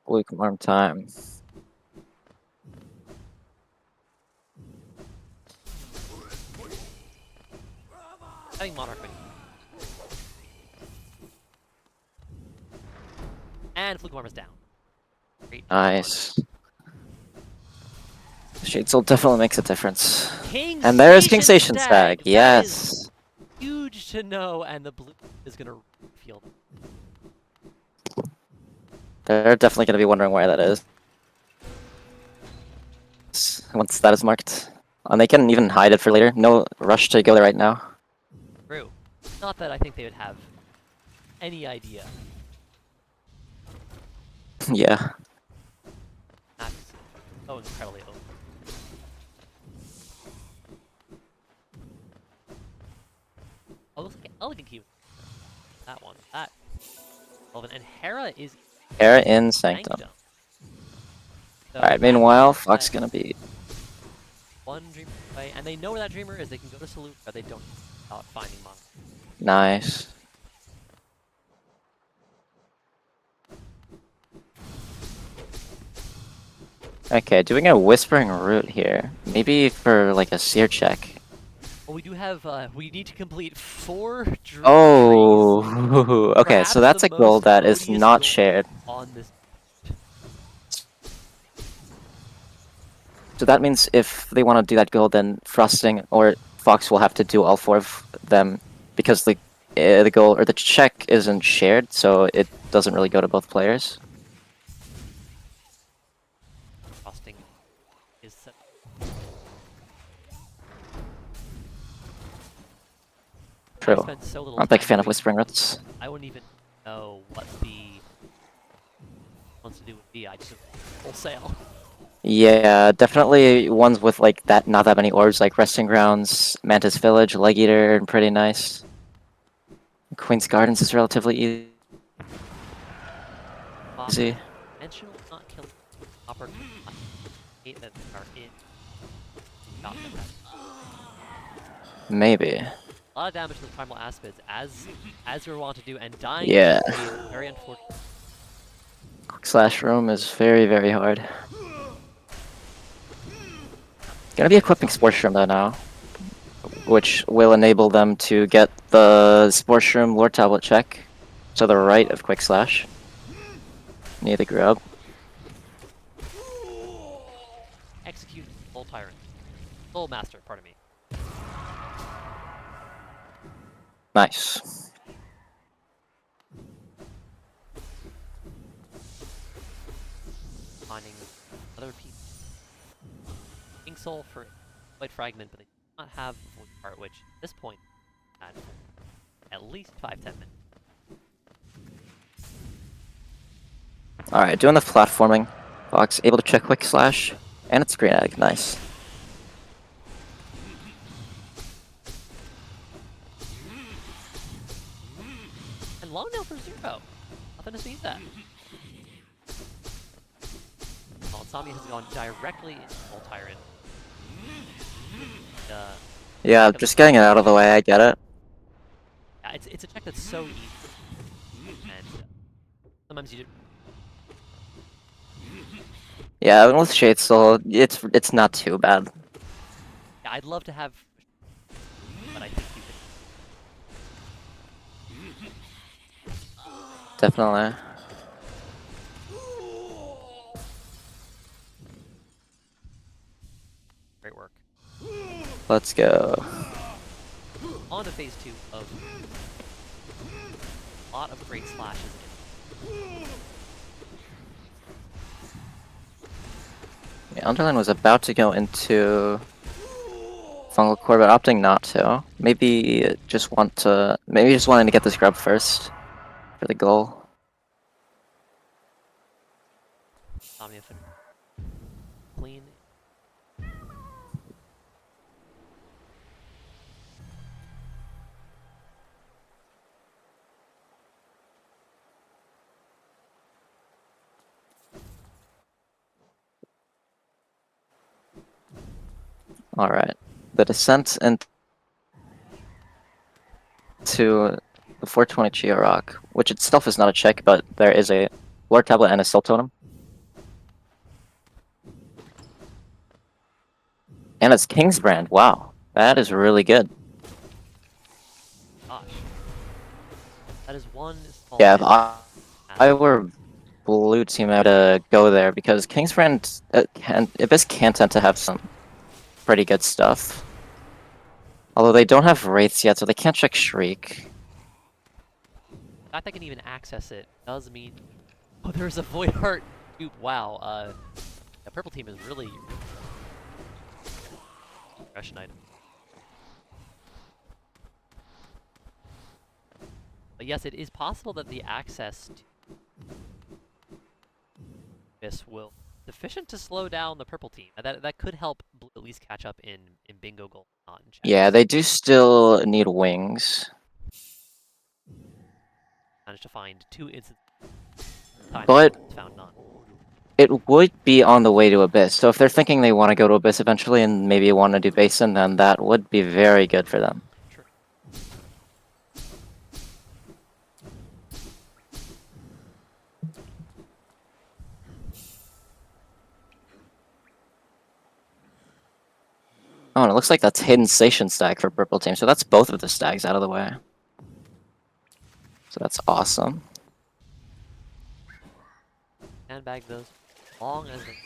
Lukewarm time. I think Monarch win. And Fluke Arm is down. Great. Nice. Shade Soul definitely makes a difference. King And there's King Station Station Stag. That is Yes. huge to know, and the blue is gonna feel them. They're definitely gonna be wondering where that is. Once that is marked. And they can even hide it for later. No rush to go there right now. True. Not that I think they would have any idea. Yeah. That's so incredibly open. Oh, looks like an elegant key. That one. That. Relevant. And Hera is Era in Sanctum. Sanctum. So Alright, that meanwhile, means Fox that gonna be. one dreamer away, and they know where that dreamer is. They can go to Salute, but they don't without finding Monarch. Nice. Okay, doing a Whispering Root here. Maybe for like a Seer check. Well, we do have. We need to complete 4 dream trees. Oh, okay, so Perhaps that's the a goal most that is odious not goal shared. on this. So that means if they want to do that goal, then Frosting or Fox will have to do all 4 of them because the goal or the check isn't shared, so it doesn't really go to both players. Frosting is set. I True. spent so little I'm a big time fan of doing- Whispering Roots. I wouldn't even know what the wants to do would be. I just wholesale. Yeah, definitely ones with like that not that many orbs, like Resting Grounds, Mantis Village, Leg Eater, and pretty nice. Queen's Gardens is relatively easy. Intentional not killing opportunity that are in. Not that. Maybe. A lot of damage to the primal aspids, as we want to do, and dying. Yeah. Is very unfortunate. Slash room is very, very hard. Gonna be equipping Spore Shroom though now, which will enable them to get the Spore Shroom Lord Tablet check to the right of Quick Slash, near the grub. Execute Soul Tyrant. Soul Master, pardon me. Nice. Finding another piece. King Soul for Void Fragment, but they do not have Void Part, which at this point at least 5-10 minutes. Alright, doing the platforming. Fox able to check Quick Slash, and it's Green Egg. Nice. And long nail for 0. Nothing to see that. Well, Insomnia has gone directly into Soul Tyrant. Yeah, just getting it out of the way, I get it. Yeah, it's a check that's so easy. And sometimes you just... Yeah, with Shade Soul, it's not too bad. Yeah, I'd love to have... But I think you Definitely. Great work. Let's go. On to phase 2 of a lot of great slashes again. Yeah, Underland was about to go into Fungal Core, but opting not to. Maybe just wanting to get this grub first for the goal. Omnia clean. Alright. The descent into the 420 Chia Rock, which itself is not a check, but there is a Lord Tablet and a Cell Totem. And it's King's Brand. Wow. That is really good. Gosh. That is one small Yeah, if bit. I were blue team, I would go there because King's Brand Abyss can tend to have some pretty good stuff. Although they don't have Wraiths yet, so they can't check Shriek. The fact I can even access it does mean... Oh, there's a Void Heart dupe. Wow, the purple team is really... Aggression item. But yes, it is possible that the access to this will sufficient to slow down the purple team. That could help blue at least catch up in bingo goal, not in checks. Yeah, they do still need wings. Managed to find 2 instances. Time But found none. it would be on the way to Abyss. So if they're thinking they want to go to Abyss eventually and maybe want to do Basin, then that would be very good for them. True. Oh, and it looks like that's Hidden Station stag for purple team. So that's both of the stags out of the way. So that's awesome. Handbag those long as they...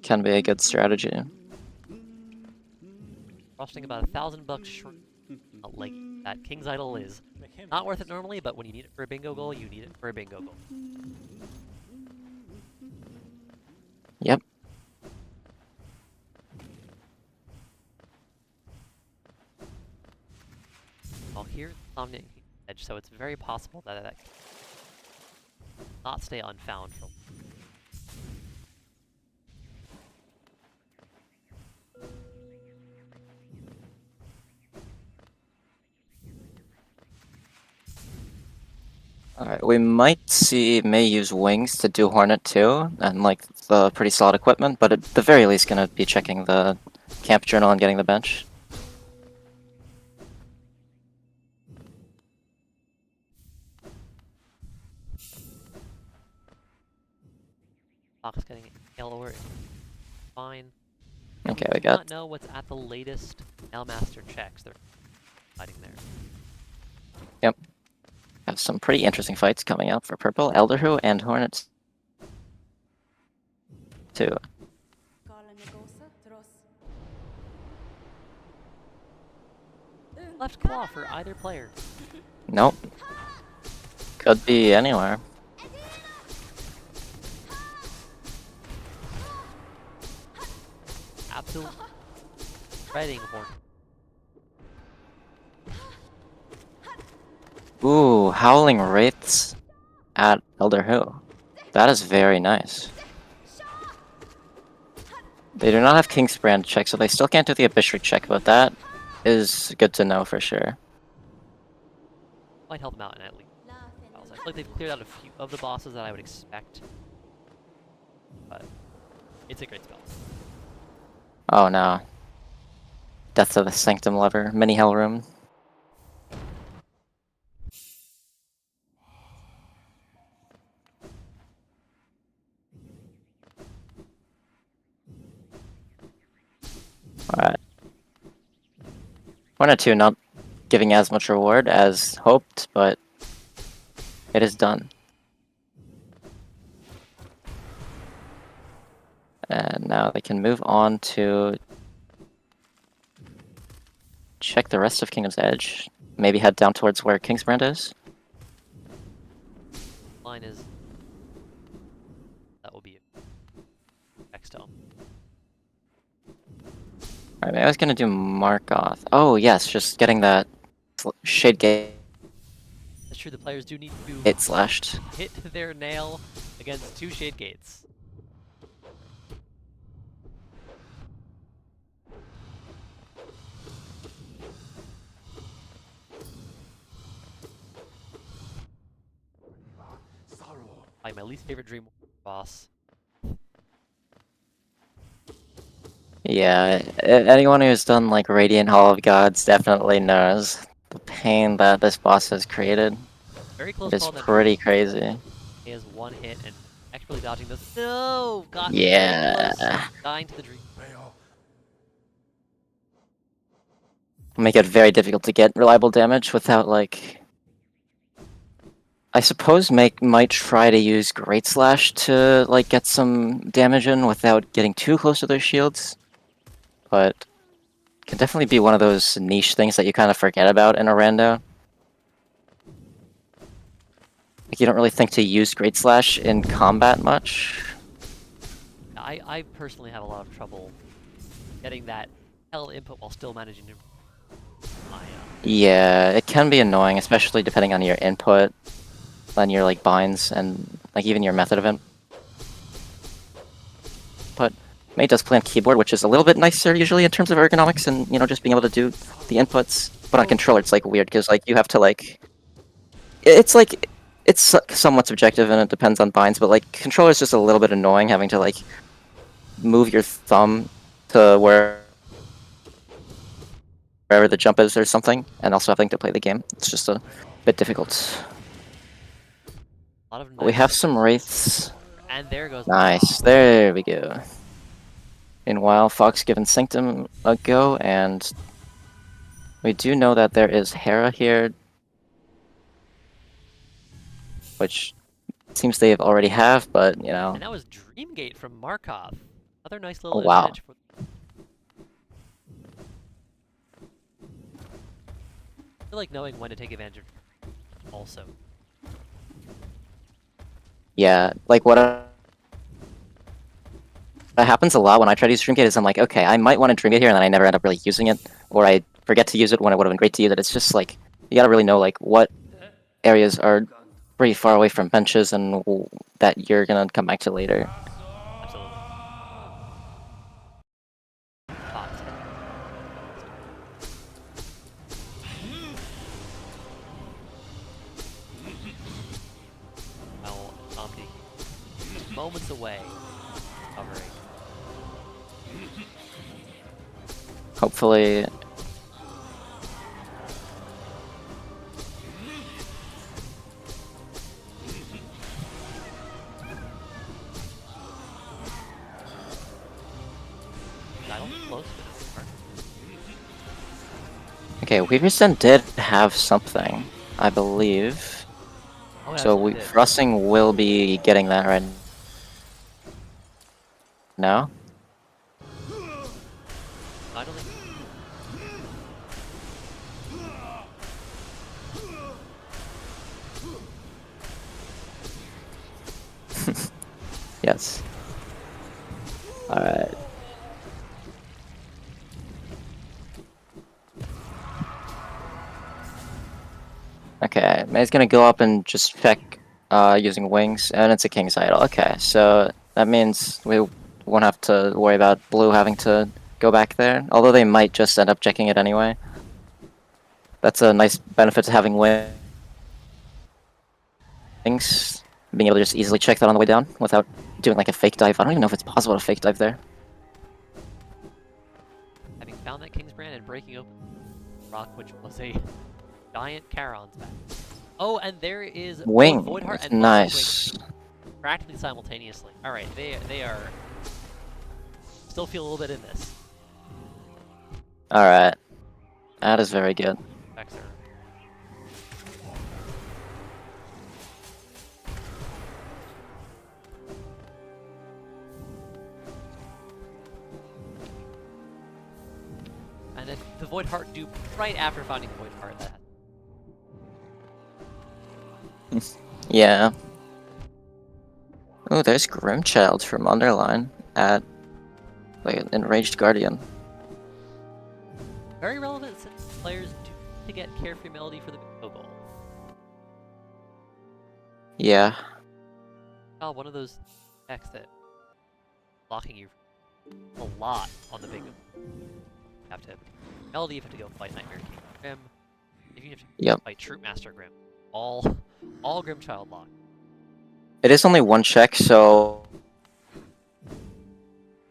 Can be a good strategy. Costing about $1,000 shrink. Like that King's Idol is not worth it normally, but when you need it for a bingo goal, you need it for a bingo goal. Yep. Well, here's Omnic Edge, so it's very possible that that not stay unfound for... Alright, we may use wings to do Hornet too, and like the pretty solid equipment, but at the very least gonna be checking the camp journal and getting the bench. Fox getting yellower is fine. Okay, we Do not got know what's at the latest Master checks. They're fighting there. Yep. Have some pretty interesting fights coming up for purple, Elderhu and Hornets too. Left claw for either player. Nope. Could be anywhere. Absolute shredding horn. Ooh, Howling Wraiths at Elderhu. That is very nice. They do not have King's Brand check, so they still can't do the Abyss check, but that is good to know for sure. Might help them out in at least. I feel like they've cleared out a few of the bosses that I would expect. But it's a great spell. Oh no. Death to the Sanctum Lover, Mini Hell Room. Alright. Corner 2 not giving as much reward as hoped, but it is done. And now they can move on to check the rest of Kingdom's Edge. Maybe head down towards where Kingsbrand is. Line is that will be next home. Alright, maybe I was gonna do Markoth. Oh yes, just getting that Shade Gate That's true. The players do need to it slashed. hit their nail against 2 Shade Gates. Like my least favorite dream boss. Yeah, anyone who's done like Radiant Hall of Gods definitely knows the pain that this boss has created. Very close It is call. That pretty crazy. he has 1 hit and actually dodging this. No, got so Yeah. close. Dying to the dream. Make it very difficult to get reliable damage without like. I suppose might try to use Great Slash to like get some damage in without getting too close to their shields, but can definitely be one of those niche things that you kind of forget about in a rando. Like you don't really think to use Great Slash in combat much. I personally have a lot of trouble getting that L input while still managing to. Yeah, it can be annoying, especially depending on your input, on your like binds, and like even your method of input. May does play on keyboard, which is a little bit nicer usually in terms of ergonomics and just being able to do the inputs. But on controller, it's like weird because like you have to like, it's like it's somewhat subjective and it depends on binds. But like controller is just a little bit annoying having to like move your thumb to wherever the jump is or something, and also having to play the game. It's just a bit difficult. A lot of We nice have some wraiths. and there goes Nice, there we go. Meanwhile, Fox given Sanctum a go, and we do know that there is Hera here, which seems they already have, but And that was Dreamgate from Markov. Another nice little Oh, wow. advantage for. I feel like knowing when to take advantage of also. yeah, like what happens a lot when I try to use Dreamgate is I'm like, okay, I might want to Dreamgate here, and then I never end up really using it, or I forget to use it when it would have been great to use it. It's just like, you gotta really know like what areas are pretty far away from benches and that you're gonna come back to later. Absolutely. Fox. Well, Omni. Moments away. Covering. Hopefully. Battle close to this part. Okay, Weaverson did have something, I believe. Oh, it So absolutely did. Frosting will be getting that right now. Finally. Yes. Alright. Okay, May's gonna go up and just check using wings, and it's a King's Idol. Okay, so that means we won't have to worry about Blue having to go back there, although they might just end up checking it anyway. That's a nice benefit to having wings, being able to just easily check that on the way down without doing like a fake dive. I don't even know if it's possible to fake dive there. Having found that King's Brand and breaking open rock, which was a giant Charon's back. Oh, and there is Wing, both Voidheart it's and nice. Wing practically simultaneously. All right, they are still feel a little bit in this. Alright. That is very good. Effects are and then the Void Heart dupe right after finding the Void Heart. That Yeah. Oh, there's Grimchild from Underline at like an Enraged Guardian. very relevant since players do to get Carefree Melody for the Bingo goal. Yeah. Oh, one of those decks that blocking you a lot on the Bingo. You have to Melody, you have to go fight Nightmare King Grim. If you have to Yep. fight Troop Master Grim. All Grimchild lock. It is only one check, so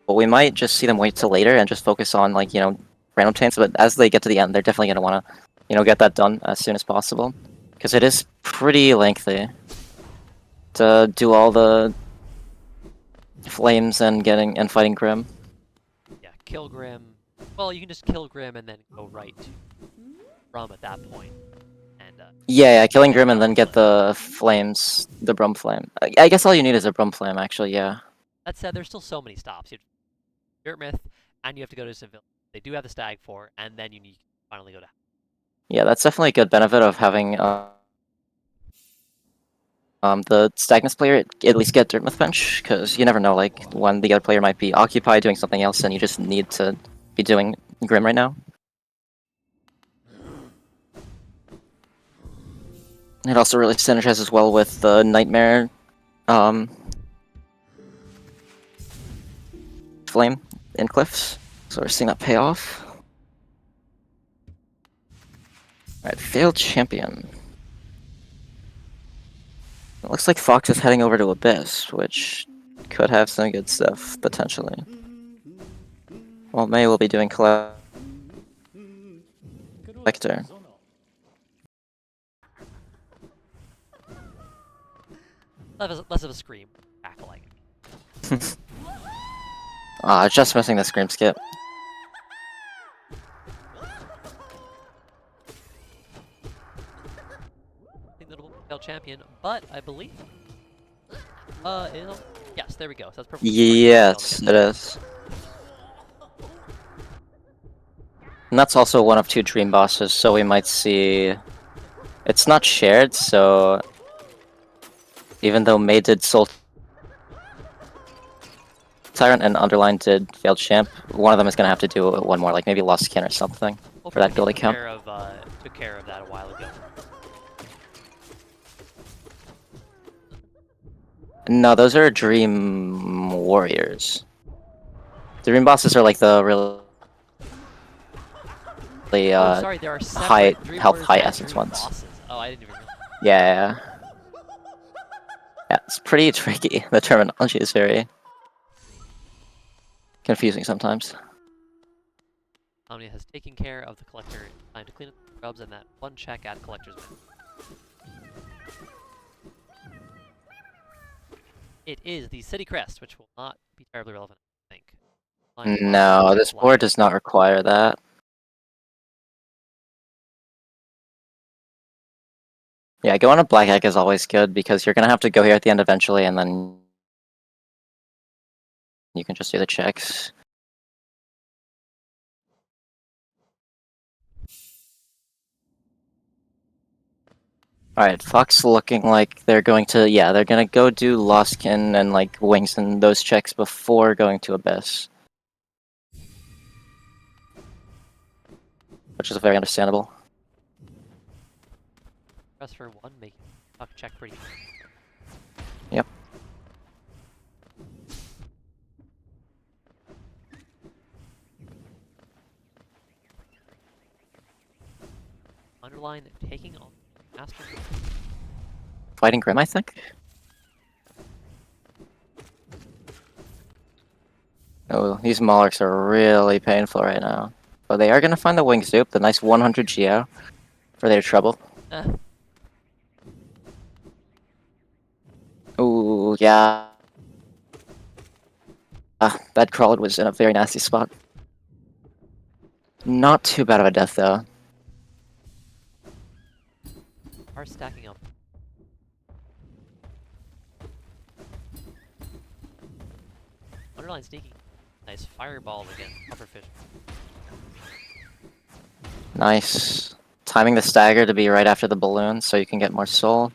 we might just see them wait till later and just focus on, like, you know, random chains, but as they get to the end, they're definitely going to want to, you know, get that done as soon as possible. Because it is pretty lengthy to do all the flames and fighting Grim. Yeah, kill Grim. Well, you can just kill Grim and then go right to Rum at that point. And Yeah, killing Grim and Brum then get Flame. the flames, the Brum Flame. I guess all you need is a Brum Flame, actually, yeah. That said, there's still so many stops. You have Dirt Myth, and you have to go to Civil. They do have the Stag 4, and then you need to finally go to. Yeah, that's definitely a good benefit of having the Stagnus player at least get Dirtmouth bench, because you never know, like, when the other player might be occupied doing something else and you just need to be doing Grim right now. It also really synergizes well with the Nightmare Flame in Cliffs, so we're seeing that pay off. Alright, failed champion. It looks like Fox is heading over to Abyss, which could have some good stuff, potentially. Well, May will be doing Collector. Less of a scream, cackling. Just missing the Scream skip. I think that'll fail champion, but I believe. Yes, there we go. So that's perfect. Yes, it is. And that's also one of two dream bosses, so we might see... It's not shared, so... Even though May did Soul Tyrant and Underline did Failed Champ, one of them is going to have to do one more, like maybe Lost Skin or something, for that build account. Took care of that a while ago. No, those are Dream Warriors. Dream bosses are like the really Oh, sorry, there are high separate Dream health, Warriors high and essence Dream ones. Bosses. Oh, I didn't even realize. Yeah. Yeah, it's pretty tricky. The terminology is very confusing sometimes. Omnia has taken care of the Collector. Time to clean up the scrubs and that one check at Collector's Min. It is the City Crest, which will not be terribly relevant, I think. No, this board does not require that. Yeah, going to Black Egg is always good because you're gonna have to go here at the end eventually, and then you can just do the checks. Alright, Fox looking like they're going to, yeah, they're gonna go do Lostkin and like Wings and those checks before going to Abyss. Which is very understandable. Press for one, make Fuck check pretty. Yep. Underline taking on Master. Fighting Grim, I think? Oh, these Molochs are really painful right now. But they are gonna find the Wing Soup, the nice 100 GO for their trouble. Ooh, yeah. That Crawled was in a very nasty spot. Not too bad of a death though. Are stacking up. Underline sneaky. Nice fireball again. Pufferfish. Nice. Timing the stagger to be right after the balloon so you can get more soul.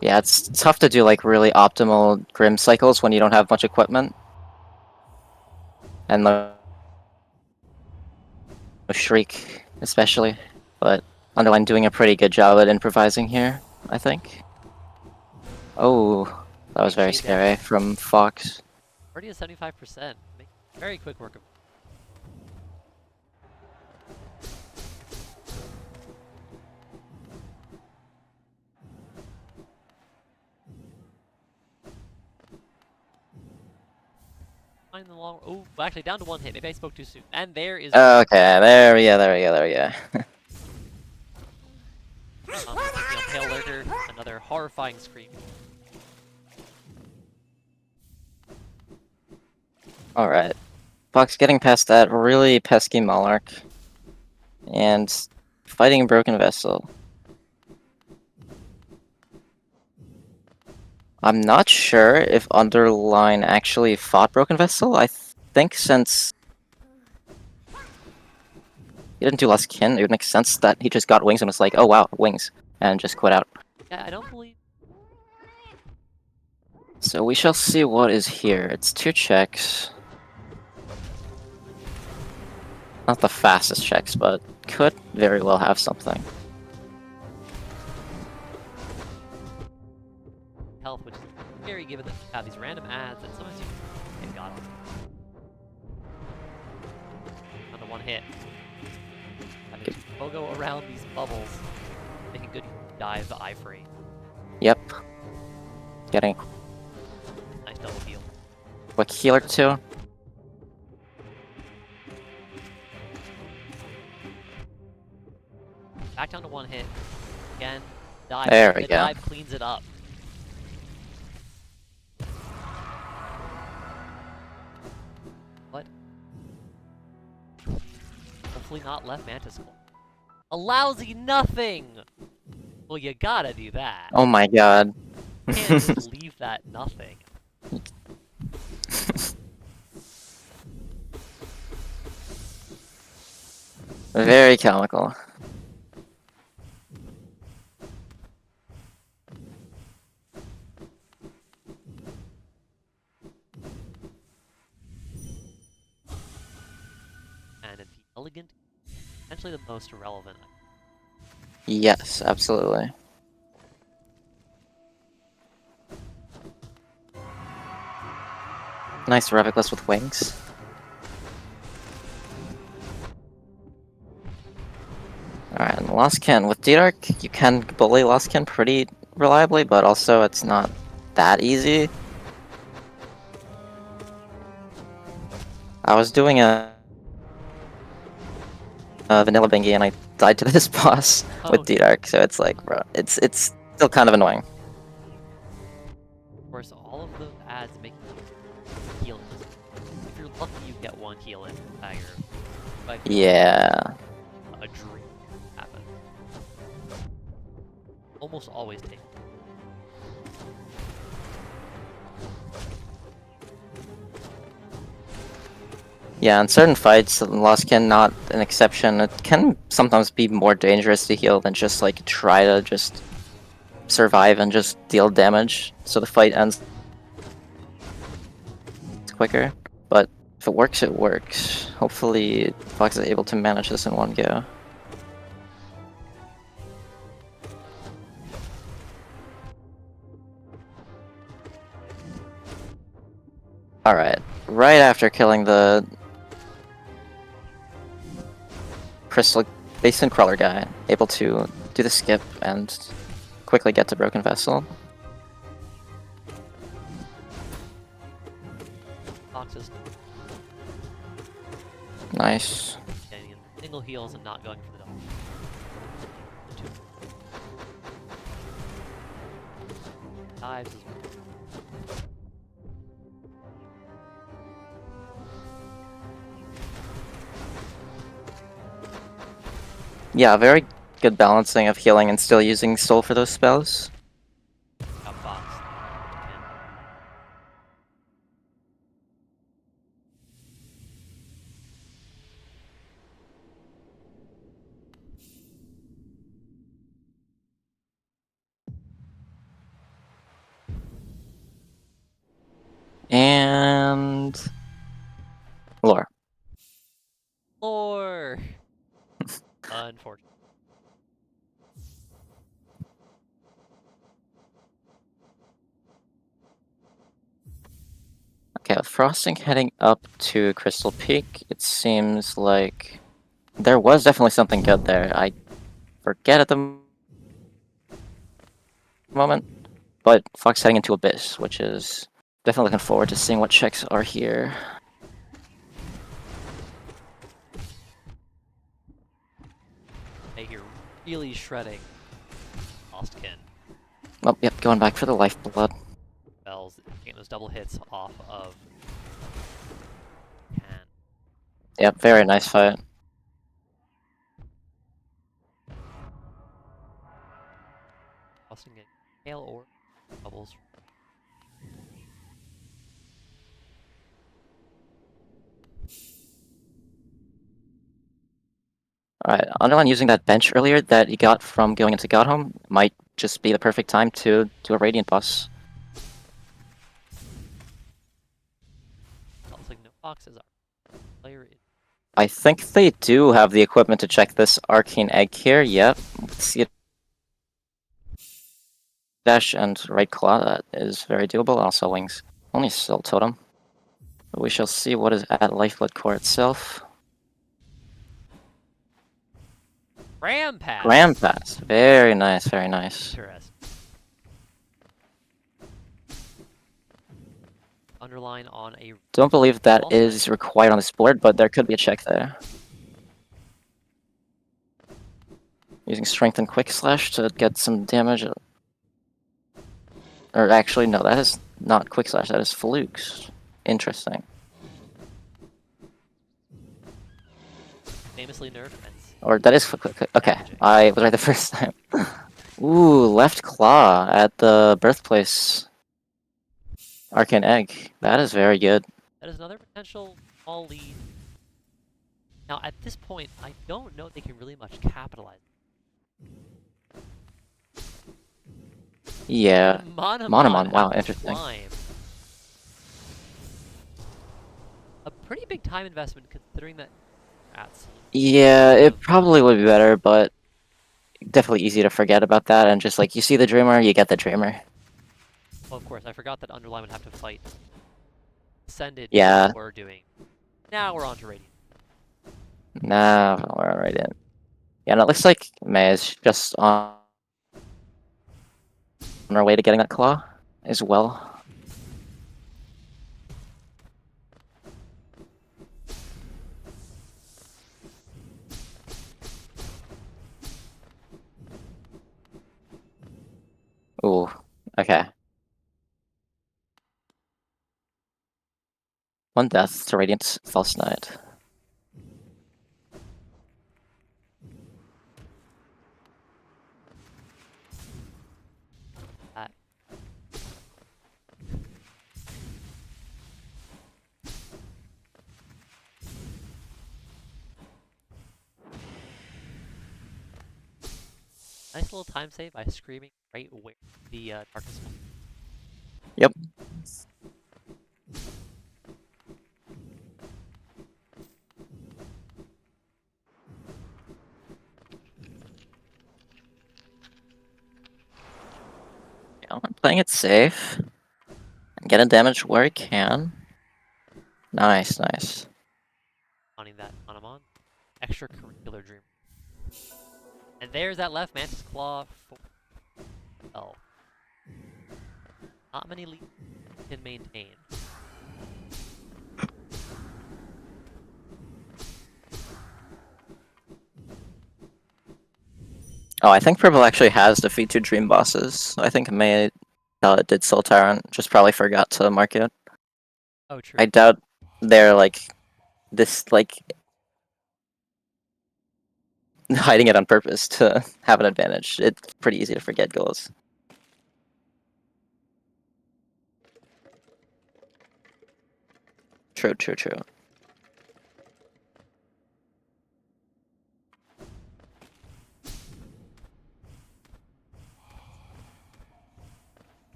Yeah, it's tough to do like really optimal Grim cycles when you don't have much equipment. And the Shriek, especially. But Underline doing a pretty good job at improvising here, I think. Oh, that was very scary from Fox. Already at 75%. Very quick work of. Find the long. Oh, actually down to 1 hit. Maybe I spoke too soon. And there is. Okay, there we go. Pale Lurker, another horrifying scream. Alright. Fox getting past that really pesky Monarch. And fighting Broken Vessel. I'm not sure if Underline actually fought Broken Vessel. I think since he didn't do Last Kin, it would make sense that he just got wings and was like, oh wow, wings, and just quit out. Yeah, I don't believe. So we shall see what is here. It's 2 checks. Not the fastest checks, but could very well have something. Health, which is scary given that you have these random ads and sometimes you get got them. On the 1 hit. Having to pogo around these bubbles. Make a good dive iframe. Yep. Getting Nice double heal. quick healer too. Back down to 1 hit. Again, dive. There we the go. dive cleans it up. What? Hopefully not left Mantis Claw. A lousy nothing! Well, you gotta do that. Oh my god. You can't just leave that nothing. Very comical. And the elegant, potentially the most relevant. Yes, absolutely. Nice Revicless with wings. Alright, and Lost Kin. With D-Dark, you can bully Lost Kin pretty reliably, but also it's not that easy. I was doing a vanilla bingy and I died to this boss with D-Dark, so it's like, bro, it's still kind of annoying. Of course, all of those ads make heals. If you're lucky, you get 1 heal in Tiger. But Yeah. a dream happen. Almost always take. Yeah, in certain fights, Lost Kin not an exception. It can sometimes be more dangerous to heal than just like try to just survive and just deal damage, so the fight ends quicker. But if it works, it works. Hopefully, Fox is able to manage this in one go. Alright, right after killing the Crystal Basement Crawler guy, able to do the skip and quickly get to Broken Vessel. Foxes Nice. getting in single heals and not going for the double. The 2. Dives as well. Yeah, very good balancing of healing and still using soul for those spells. Outbox. And lore. Lore. Unfortunate. Okay, with Frosting heading up to Crystal Peak, it seems like there was definitely something good there. I forget at the moment, but Fox heading into Abyss, which is definitely looking forward to seeing what checks are here. Hey, you're really shredding. Lost Kin. Oh, yep, going back for the lifeblood. Bells getting those double hits off of Can. Yep, very nice fight. Tossing a hail or bubbles. Alright, Underline using that bench earlier that he got from going into Godhome might just be the perfect time to do a Radiant boss. Looks like no boxes are. Player in. I think they do have the equipment to check this Arcane Egg here, yep. See it. Dash and right claw, that is very doable. Also wings. Only Soul Totem. But we shall see what is at Lifeblood Core itself. Ram pass. Grand Pass. Very nice, very nice. Interesting. Underline on a. Don't believe that False is required on this board, but there could be a check there. Using Strength and Quick Slash to get some damage. Or actually, no, that is not Quick Slash, that is Flukes. Interesting. Famously nerfed fence. Or that is okay. I was right the first time. Ooh, left claw at the birthplace. Arcane Egg. That is very good. That is another potential small lead. Now, at this point, I don't know if they can really much capitalize. Yeah. Monomon, wow, has interesting. Climb. A pretty big time investment considering that. Yeah, it probably would be better, but definitely easy to forget about that and just like you see the dreamer, you get the dreamer. Well, of course, I forgot that Underline would have to fight Ascended. Yeah. We're doing. Now we're on to Radiant. Nah, we're right in. Yeah, and it looks like May is just on our way to getting that claw as well. Ooh, okay. One death to Radiant False Knight. That nice little time save by screaming right where the darkness was. Yep. Yeah, I'm playing it safe. And getting damage where it can. Nice, nice. Wanting that Monomon. Extracurricular dream. And there's that left Mantis Claw for oh. Not many leads can maintain. Oh, I think Purple actually has defeat 2 Dream Bosses. I think May did Soul Tyrant, just probably forgot to mark it. Oh, true. I doubt they're like this like hiding it on purpose to have an advantage. It's pretty easy to forget goals. True, true, true.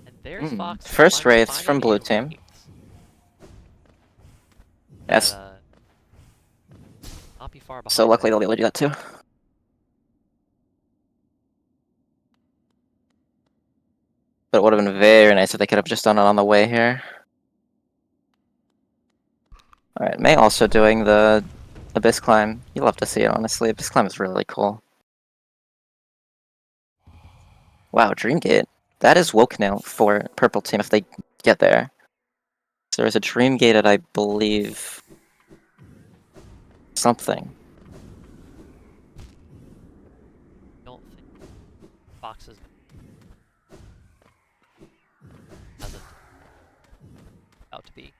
And there's Fox. First finally wraiths from finding blue a team. wraith. Yes. But, not be far behind. So luckily there. they'll be able to do that too. But it would have been very nice if they could have just done it on the way here. Alright, May also doing the Abyss Climb. You love to see it, honestly. Abyss Climb is really cool. Wow, Dreamgate. That is woke now for purple team if they get there. So there's a Dreamgate at, I believe, something. I don't think Fox is hasn't about to be.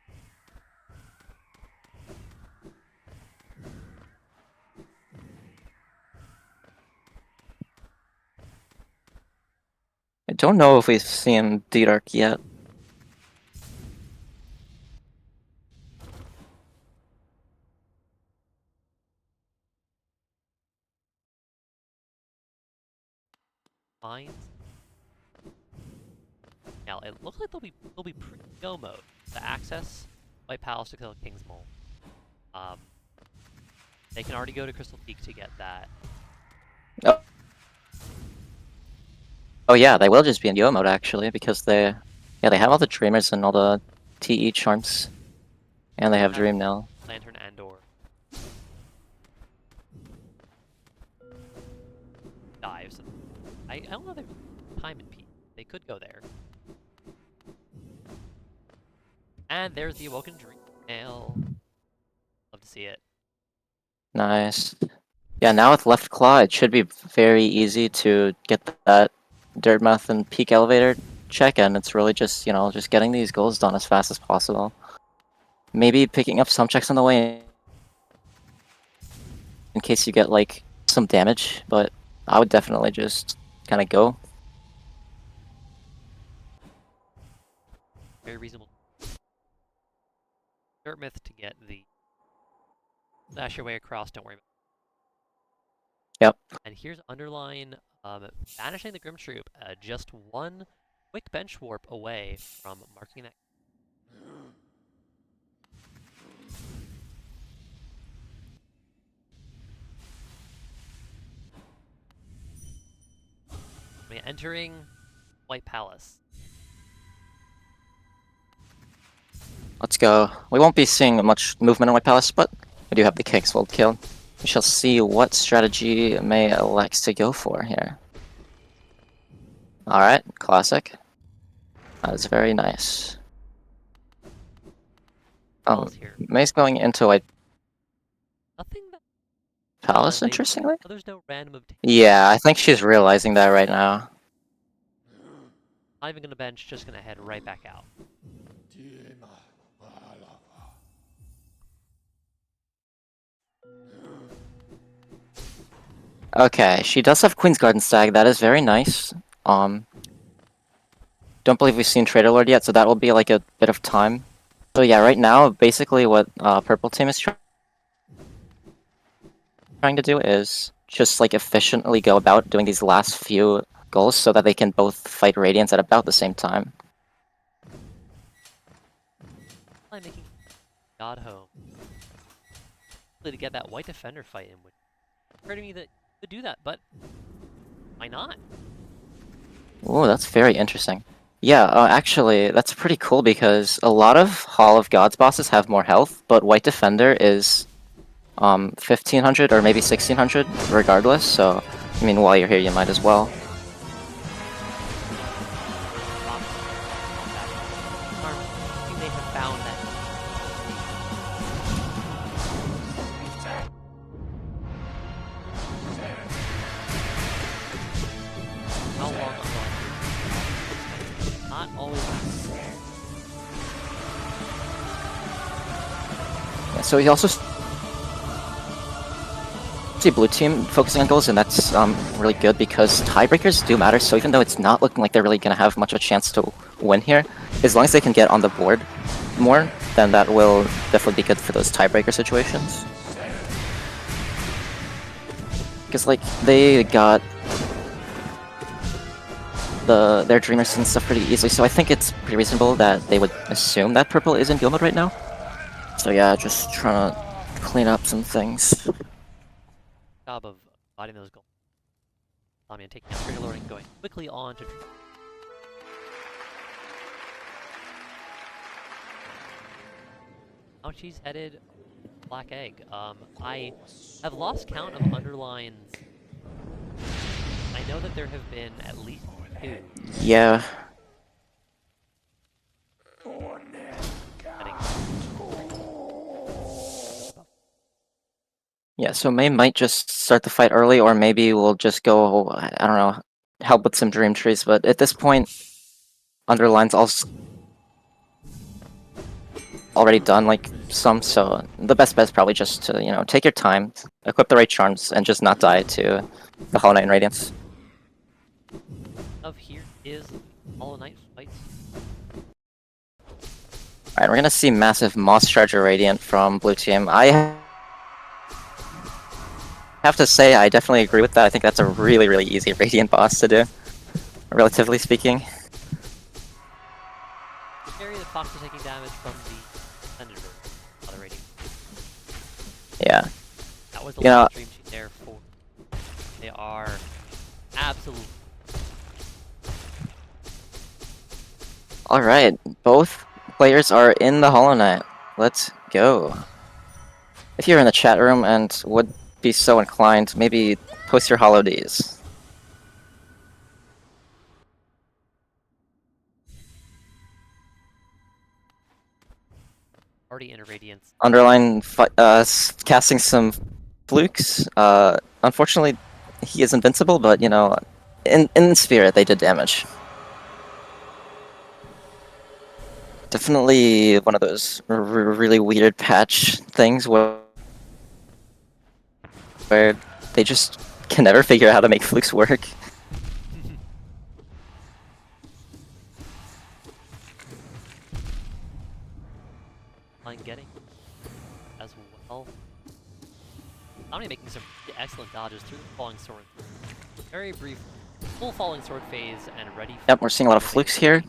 I don't know if we've seen D-Dark yet. Mines. Now it looks like they'll be pretty go mode. The access White Palace to kill King's Mole. They can already go to Crystal Peak to get that. Oh yeah, they will just be in Yo mode actually, because they have all the Dreamers and all the TE charms. And they have Dream now. Lantern and or dives. I don't know their time in Peak. They could go there. And there's the Awoken Dream Nail. Love to see it. Nice. Yeah, now with left claw, it should be very easy to get that Dirtmouth and Peak Elevator check, and it's really just, you know, just getting these goals done as fast as possible. Maybe picking up some checks on the way in case you get, like, some damage, but I would definitely just kind of go. Very reasonable. Dirt Myth to get the slash your way across, don't worry about it. Yep. And here's Underline banishing the Grim Troop, just one quick bench warp away from marking that. I mean, entering White Palace. Let's go. We won't be seeing much movement in White Palace, but we do have the Kingsfold kill. We shall see what strategy May elects to go for here. Alright, classic. That is very nice. Palace here. May's going into White Nothing that Palace, they- interestingly? oh, there's no random obtain. Yeah, I think she's realizing that right now. Not even gonna bench, just gonna head right back out. Okay, she does have Queen's Garden Stag, that is very nice. Don't believe we've seen Trader Lord yet, so that will be like a bit of time. So yeah, right now, basically what Purple Team is trying to do is just like efficiently go about doing these last few goals so that they can both fight Radiance at about the same time. I'm making God home. To get that white defender fight in would occur to me that you could do that, but why not? Ooh, that's very interesting. Yeah, actually, that's pretty cool because a lot of Hall of Gods bosses have more health, but White Defender is 1500 or maybe 1600 regardless, so I mean, while you're here, you might as well. They have found that how long So you also see blue team focusing on goals, and that's really good because tiebreakers do matter. So even though it's not looking like they're really gonna have much of a chance to win here, as long as they can get on the board more, then that will definitely be good for those tiebreaker situations. Because like they got their dreamers and stuff pretty easily, so I think it's pretty reasonable that they would assume that purple is in deal mode right now. So yeah, just trying to clean up some things. Job of fighting those goals. Tommy and taking out trigger loading, going quickly on to. Now she's headed black egg. I have lost count of underlines. I know that there have been at least 2. Yeah. Heading. Yeah, so May might just start the fight early, or maybe we'll just go, I don't know, help with some dream trees, but at this point, underline's also already done, like, some, so the best bet is probably just to, you know, take your time, equip the right charms, and just not die to the Hollow Knight and Radiance. Of here is Hollow Knight fights. Alright, we're gonna see massive Moss Charger Radiant from blue team. I have to say, I definitely agree with that. I think that's a really, really easy Radiant boss to do, relatively speaking. Scary that Fox is taking damage from the Thunder Bird, other Radiant. Yeah. That was the You know, last dream sheet there for. They are absolutely. Alright, both players are in the Hollow Knight. Let's go. If you're in the chat room and would be so inclined, maybe post your Hollow Ds. Already in a Radiance. Underline casting some flukes. Unfortunately, he is invincible, but you know, in spirit they did damage. Definitely one of those really weird patch things where they just can never figure out how to make flukes work. Line getting as well. Omni making some excellent dodges through the falling sword. Very brief, full falling sword phase and ready. Yep, we're seeing a lot of flukes here.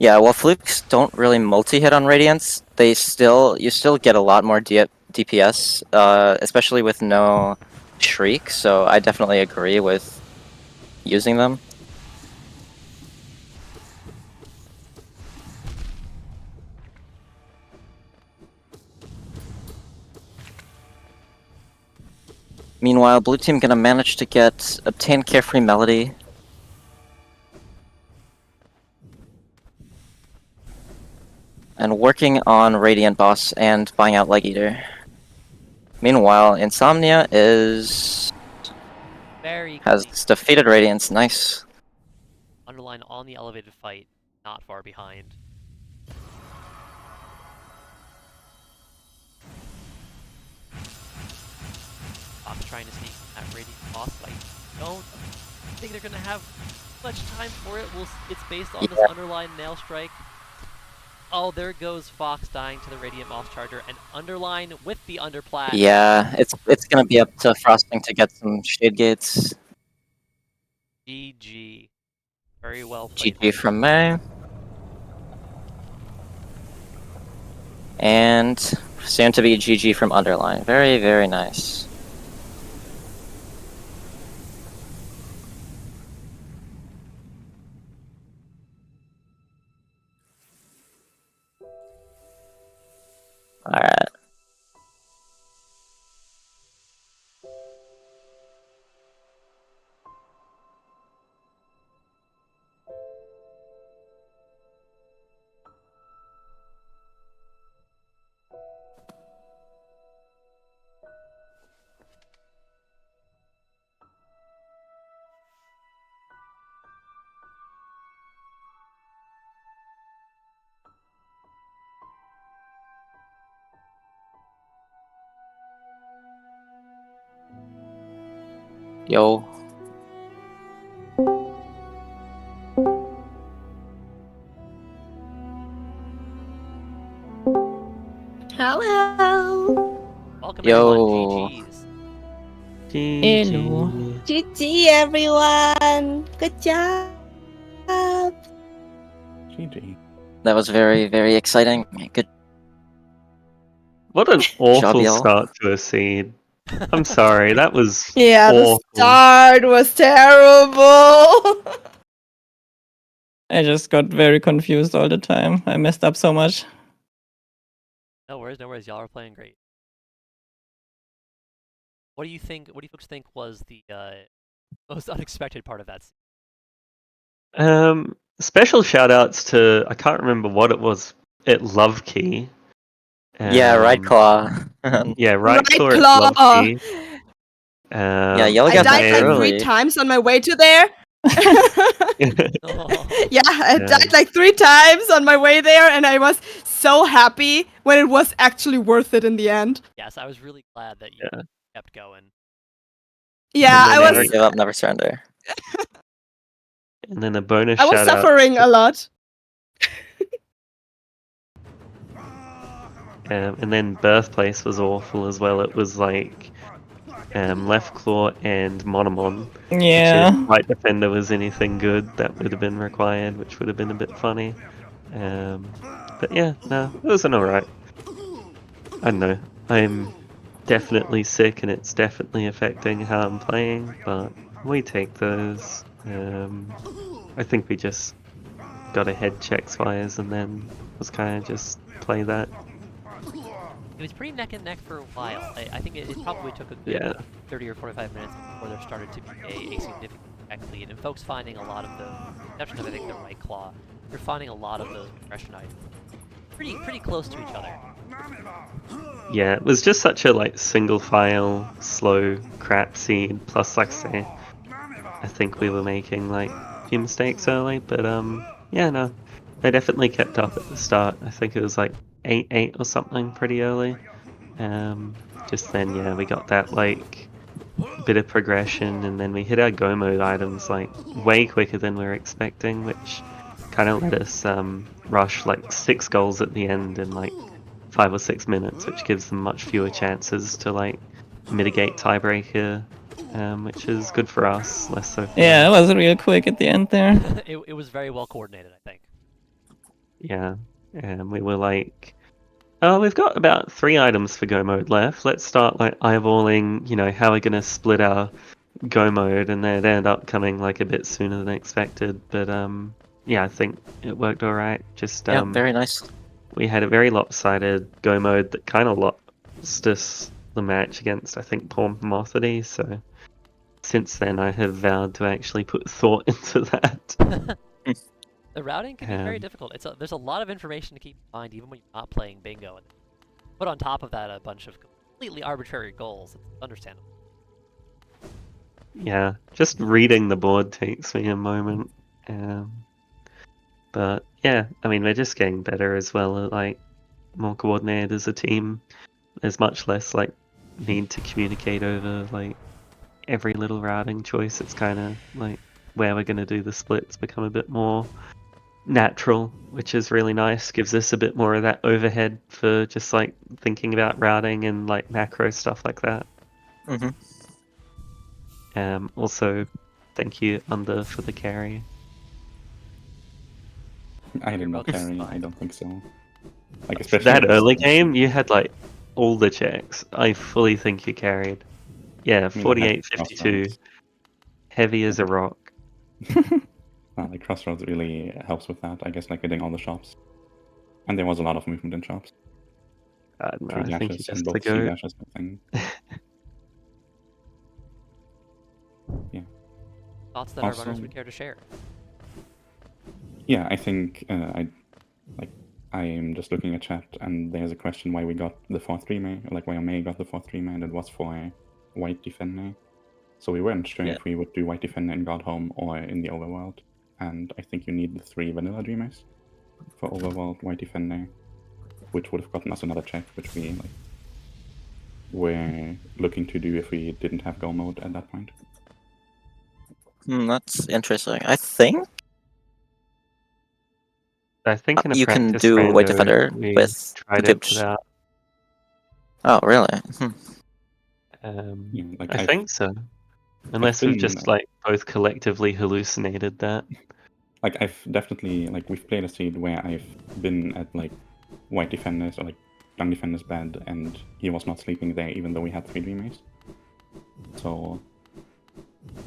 Yeah, while flukes don't really multi-hit on Radiance, you still get a lot more DPS, especially with no Shriek, so I definitely agree with using them. Meanwhile, blue team gonna manage to obtain Carefree Melody. And working on Radiant Boss and buying out Leg Eater. Meanwhile, Insomnia has defeated Radiance. Nice. Underline on the elevated fight, not far behind. Fox trying to sneak that Radiant boss fight. Don't think they're gonna have much time for it. It's based on this underline nail strike. Oh, there goes Fox dying to the Radiant Moss Charger, and underline with the underplat. Yeah, it's gonna be up to Frosting to get some Shade Gates. GG. Very well played. GG from May. And soon to be GG from Underline. Very, very nice. Alright. Yo. Hello. Welcome Yo. everyone. GG's. Hello. GG, everyone. Good job. GG. That was very, very exciting. Good What an job, awful y'all. start to a seed. I'm sorry, that was Yeah, the awful. start was terrible. I just got very confused all the time. I messed up so much. No worries, no worries. Y'all are playing great. What do you think? What do you folks think was the most unexpected part of that? Special shout outs to, I can't remember what it was at Love Key. Yeah, right claw. Yeah, Right right claw at claw. Love Key. Yeah, y'all I got that died like 3 early. times on my way to there. Oh, Yeah, I Yeah. died like 3 times on my way there, and I was so happy when it was actually worth it in the end. yes, I was really glad that you Yeah. kept going. Yeah, And I then Never was give up, never surrender. And then a bonus I was shout out. suffering a lot. And then Birthplace was awful as well. It was like Left Claw and Monomon. Which Yeah. if Right Defender was anything good, that would have been required, which would have been a bit funny. But yeah, no, it was an alright. I don't know. I'm definitely sick and it's definitely affecting how I'm playing, but we take those. I think we just got ahead checks wise and then was kind of just play that. It was pretty neck and neck for a while. I think it probably took a good Yeah. 30 or 45 minutes before there started to be a significant tech lead, and folks finding a lot of the, exception of I think the right claw, you're finding a lot of those progression items pretty close to each other. Yeah, it was just such a like single file, slow crap seed. Plus, like I say, I think we were making like a few mistakes early, but yeah, no, they definitely kept up at the start. I think it was like 8-8 or something pretty early. Just then, yeah, we got that like bit of progression, and then we hit our go mode items like way quicker than we were expecting, which kind of let us rush like 6 goals at the end in like 5 or 6 minutes, which gives them much fewer chances to like mitigate tiebreaker, which is good for us, less so for Yeah, it them. was real quick at the end there. It was very well coordinated, I think. Yeah, and we were like, oh, we've got about 3 items for go mode left. Let's start like eyeballing, how we're gonna split our go mode, and then it ended up coming like a bit sooner than expected. But yeah, I think it worked all right. Just Yeah, very nice. we had a very lopsided go mode that kind of lost us the match against, I think, Pormethody. So since then, I have vowed to actually put thought into that. The routing can be very Um, difficult. There's a lot of information to keep in mind even when you're not playing bingo. And put on top of that a bunch of completely arbitrary goals. It's understandable. Yeah, just reading the board takes me a moment. But yeah, I mean, we're just getting better as well, like more coordinated as a team. There's much less like need to communicate over like every little routing choice. It's kind of like where we're going to do the splits become a bit more natural, which is really nice. Gives us a bit more of that overhead for just like thinking about routing and like macro stuff like that. Mm-hmm. Also, thank you Under for the carry. I did not welcome. carry, I don't think so. Like, That early game, you had like all the checks. I fully think you carried. Yeah, 48-52. Heavy as a rock. Like, Crossroads really helps with that, I guess, like hitting all the shops. And there was a lot of movement in shops. I don't know, 3 I think you're dashes and just the both C goat. dashes, I think. Yeah. Thoughts that our Also- runners would care to share. Yeah, I think I am just looking at chat, and there's a question why we got the 4-3 May, like why May got the 4-3 May, and it was for White Defender. So we weren't sure Yeah. if we would do White Defender in Godhome or in the Overworld. And I think you need the 3 Vanilla Dreamers for Overworld White Defender, which would have gotten us another check, which we were looking to do if we didn't have Go mode at that point. That's interesting. I think in a you can practice do White rando, Defender we with tried Good. it without. Oh, really? Yeah, like I think so. Unless we've just like both collectively hallucinated that. like I've definitely like we've played a seed where I've been at like white defenders or like young defenders bed and he was not sleeping there even though we had 3 dreamers. So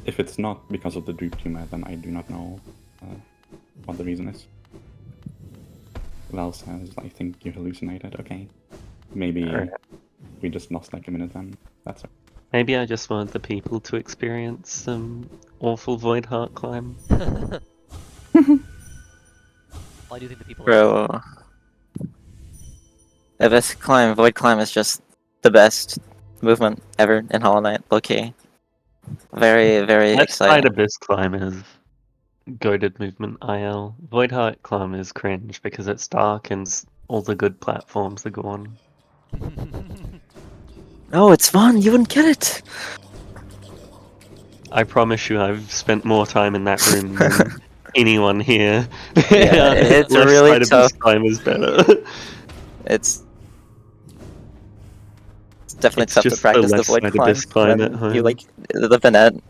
if it's not because of the Droop tumor, then I do not know what the reason is. Val says, I think you hallucinated. Okay. Maybe Alright. we just lost like a minute then. That's okay. Maybe I just wanted the people to experience some awful Void Heart climb. Well, I do think the people. Bro. Abyss Climb, Void Climb is just the best movement ever in Hollow Knight. Okay. Very, very Let's try exciting. Abyss Climb is goaded movement IL. Void Heart climb is cringe because it's dark and all the good platforms are gone. No, it's fun. You wouldn't get it. I promise you, I've spent more time in that room than anyone here. Yeah, it's Left really side of tough. this climb is better. It's definitely It's tough to just the practice the left Void side Climb Abyss climb at when home. you like live in it.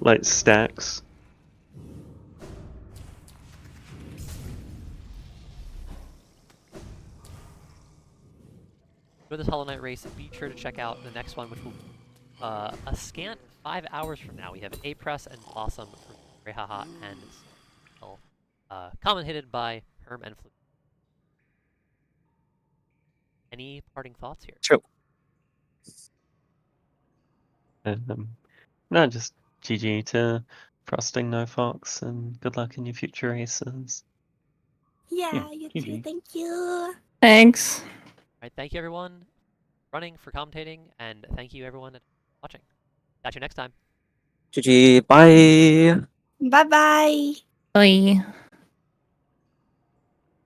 Like stacks. For this Hollow Knight race, be sure to check out the next one, which will a scant 5 hours from now. We have A-Press and Blossom from Rehaha and Skull, commentated by Herm and Fluke. Any parting thoughts here? True. No, just GG to Frosting No Fox and good luck in your future races. Yeah, You GG. too. Thank you. Thanks. All right, thank you everyone running for commentating, and thank you everyone watching. Catch you next time. GG. Bye. Bye bye. Bye.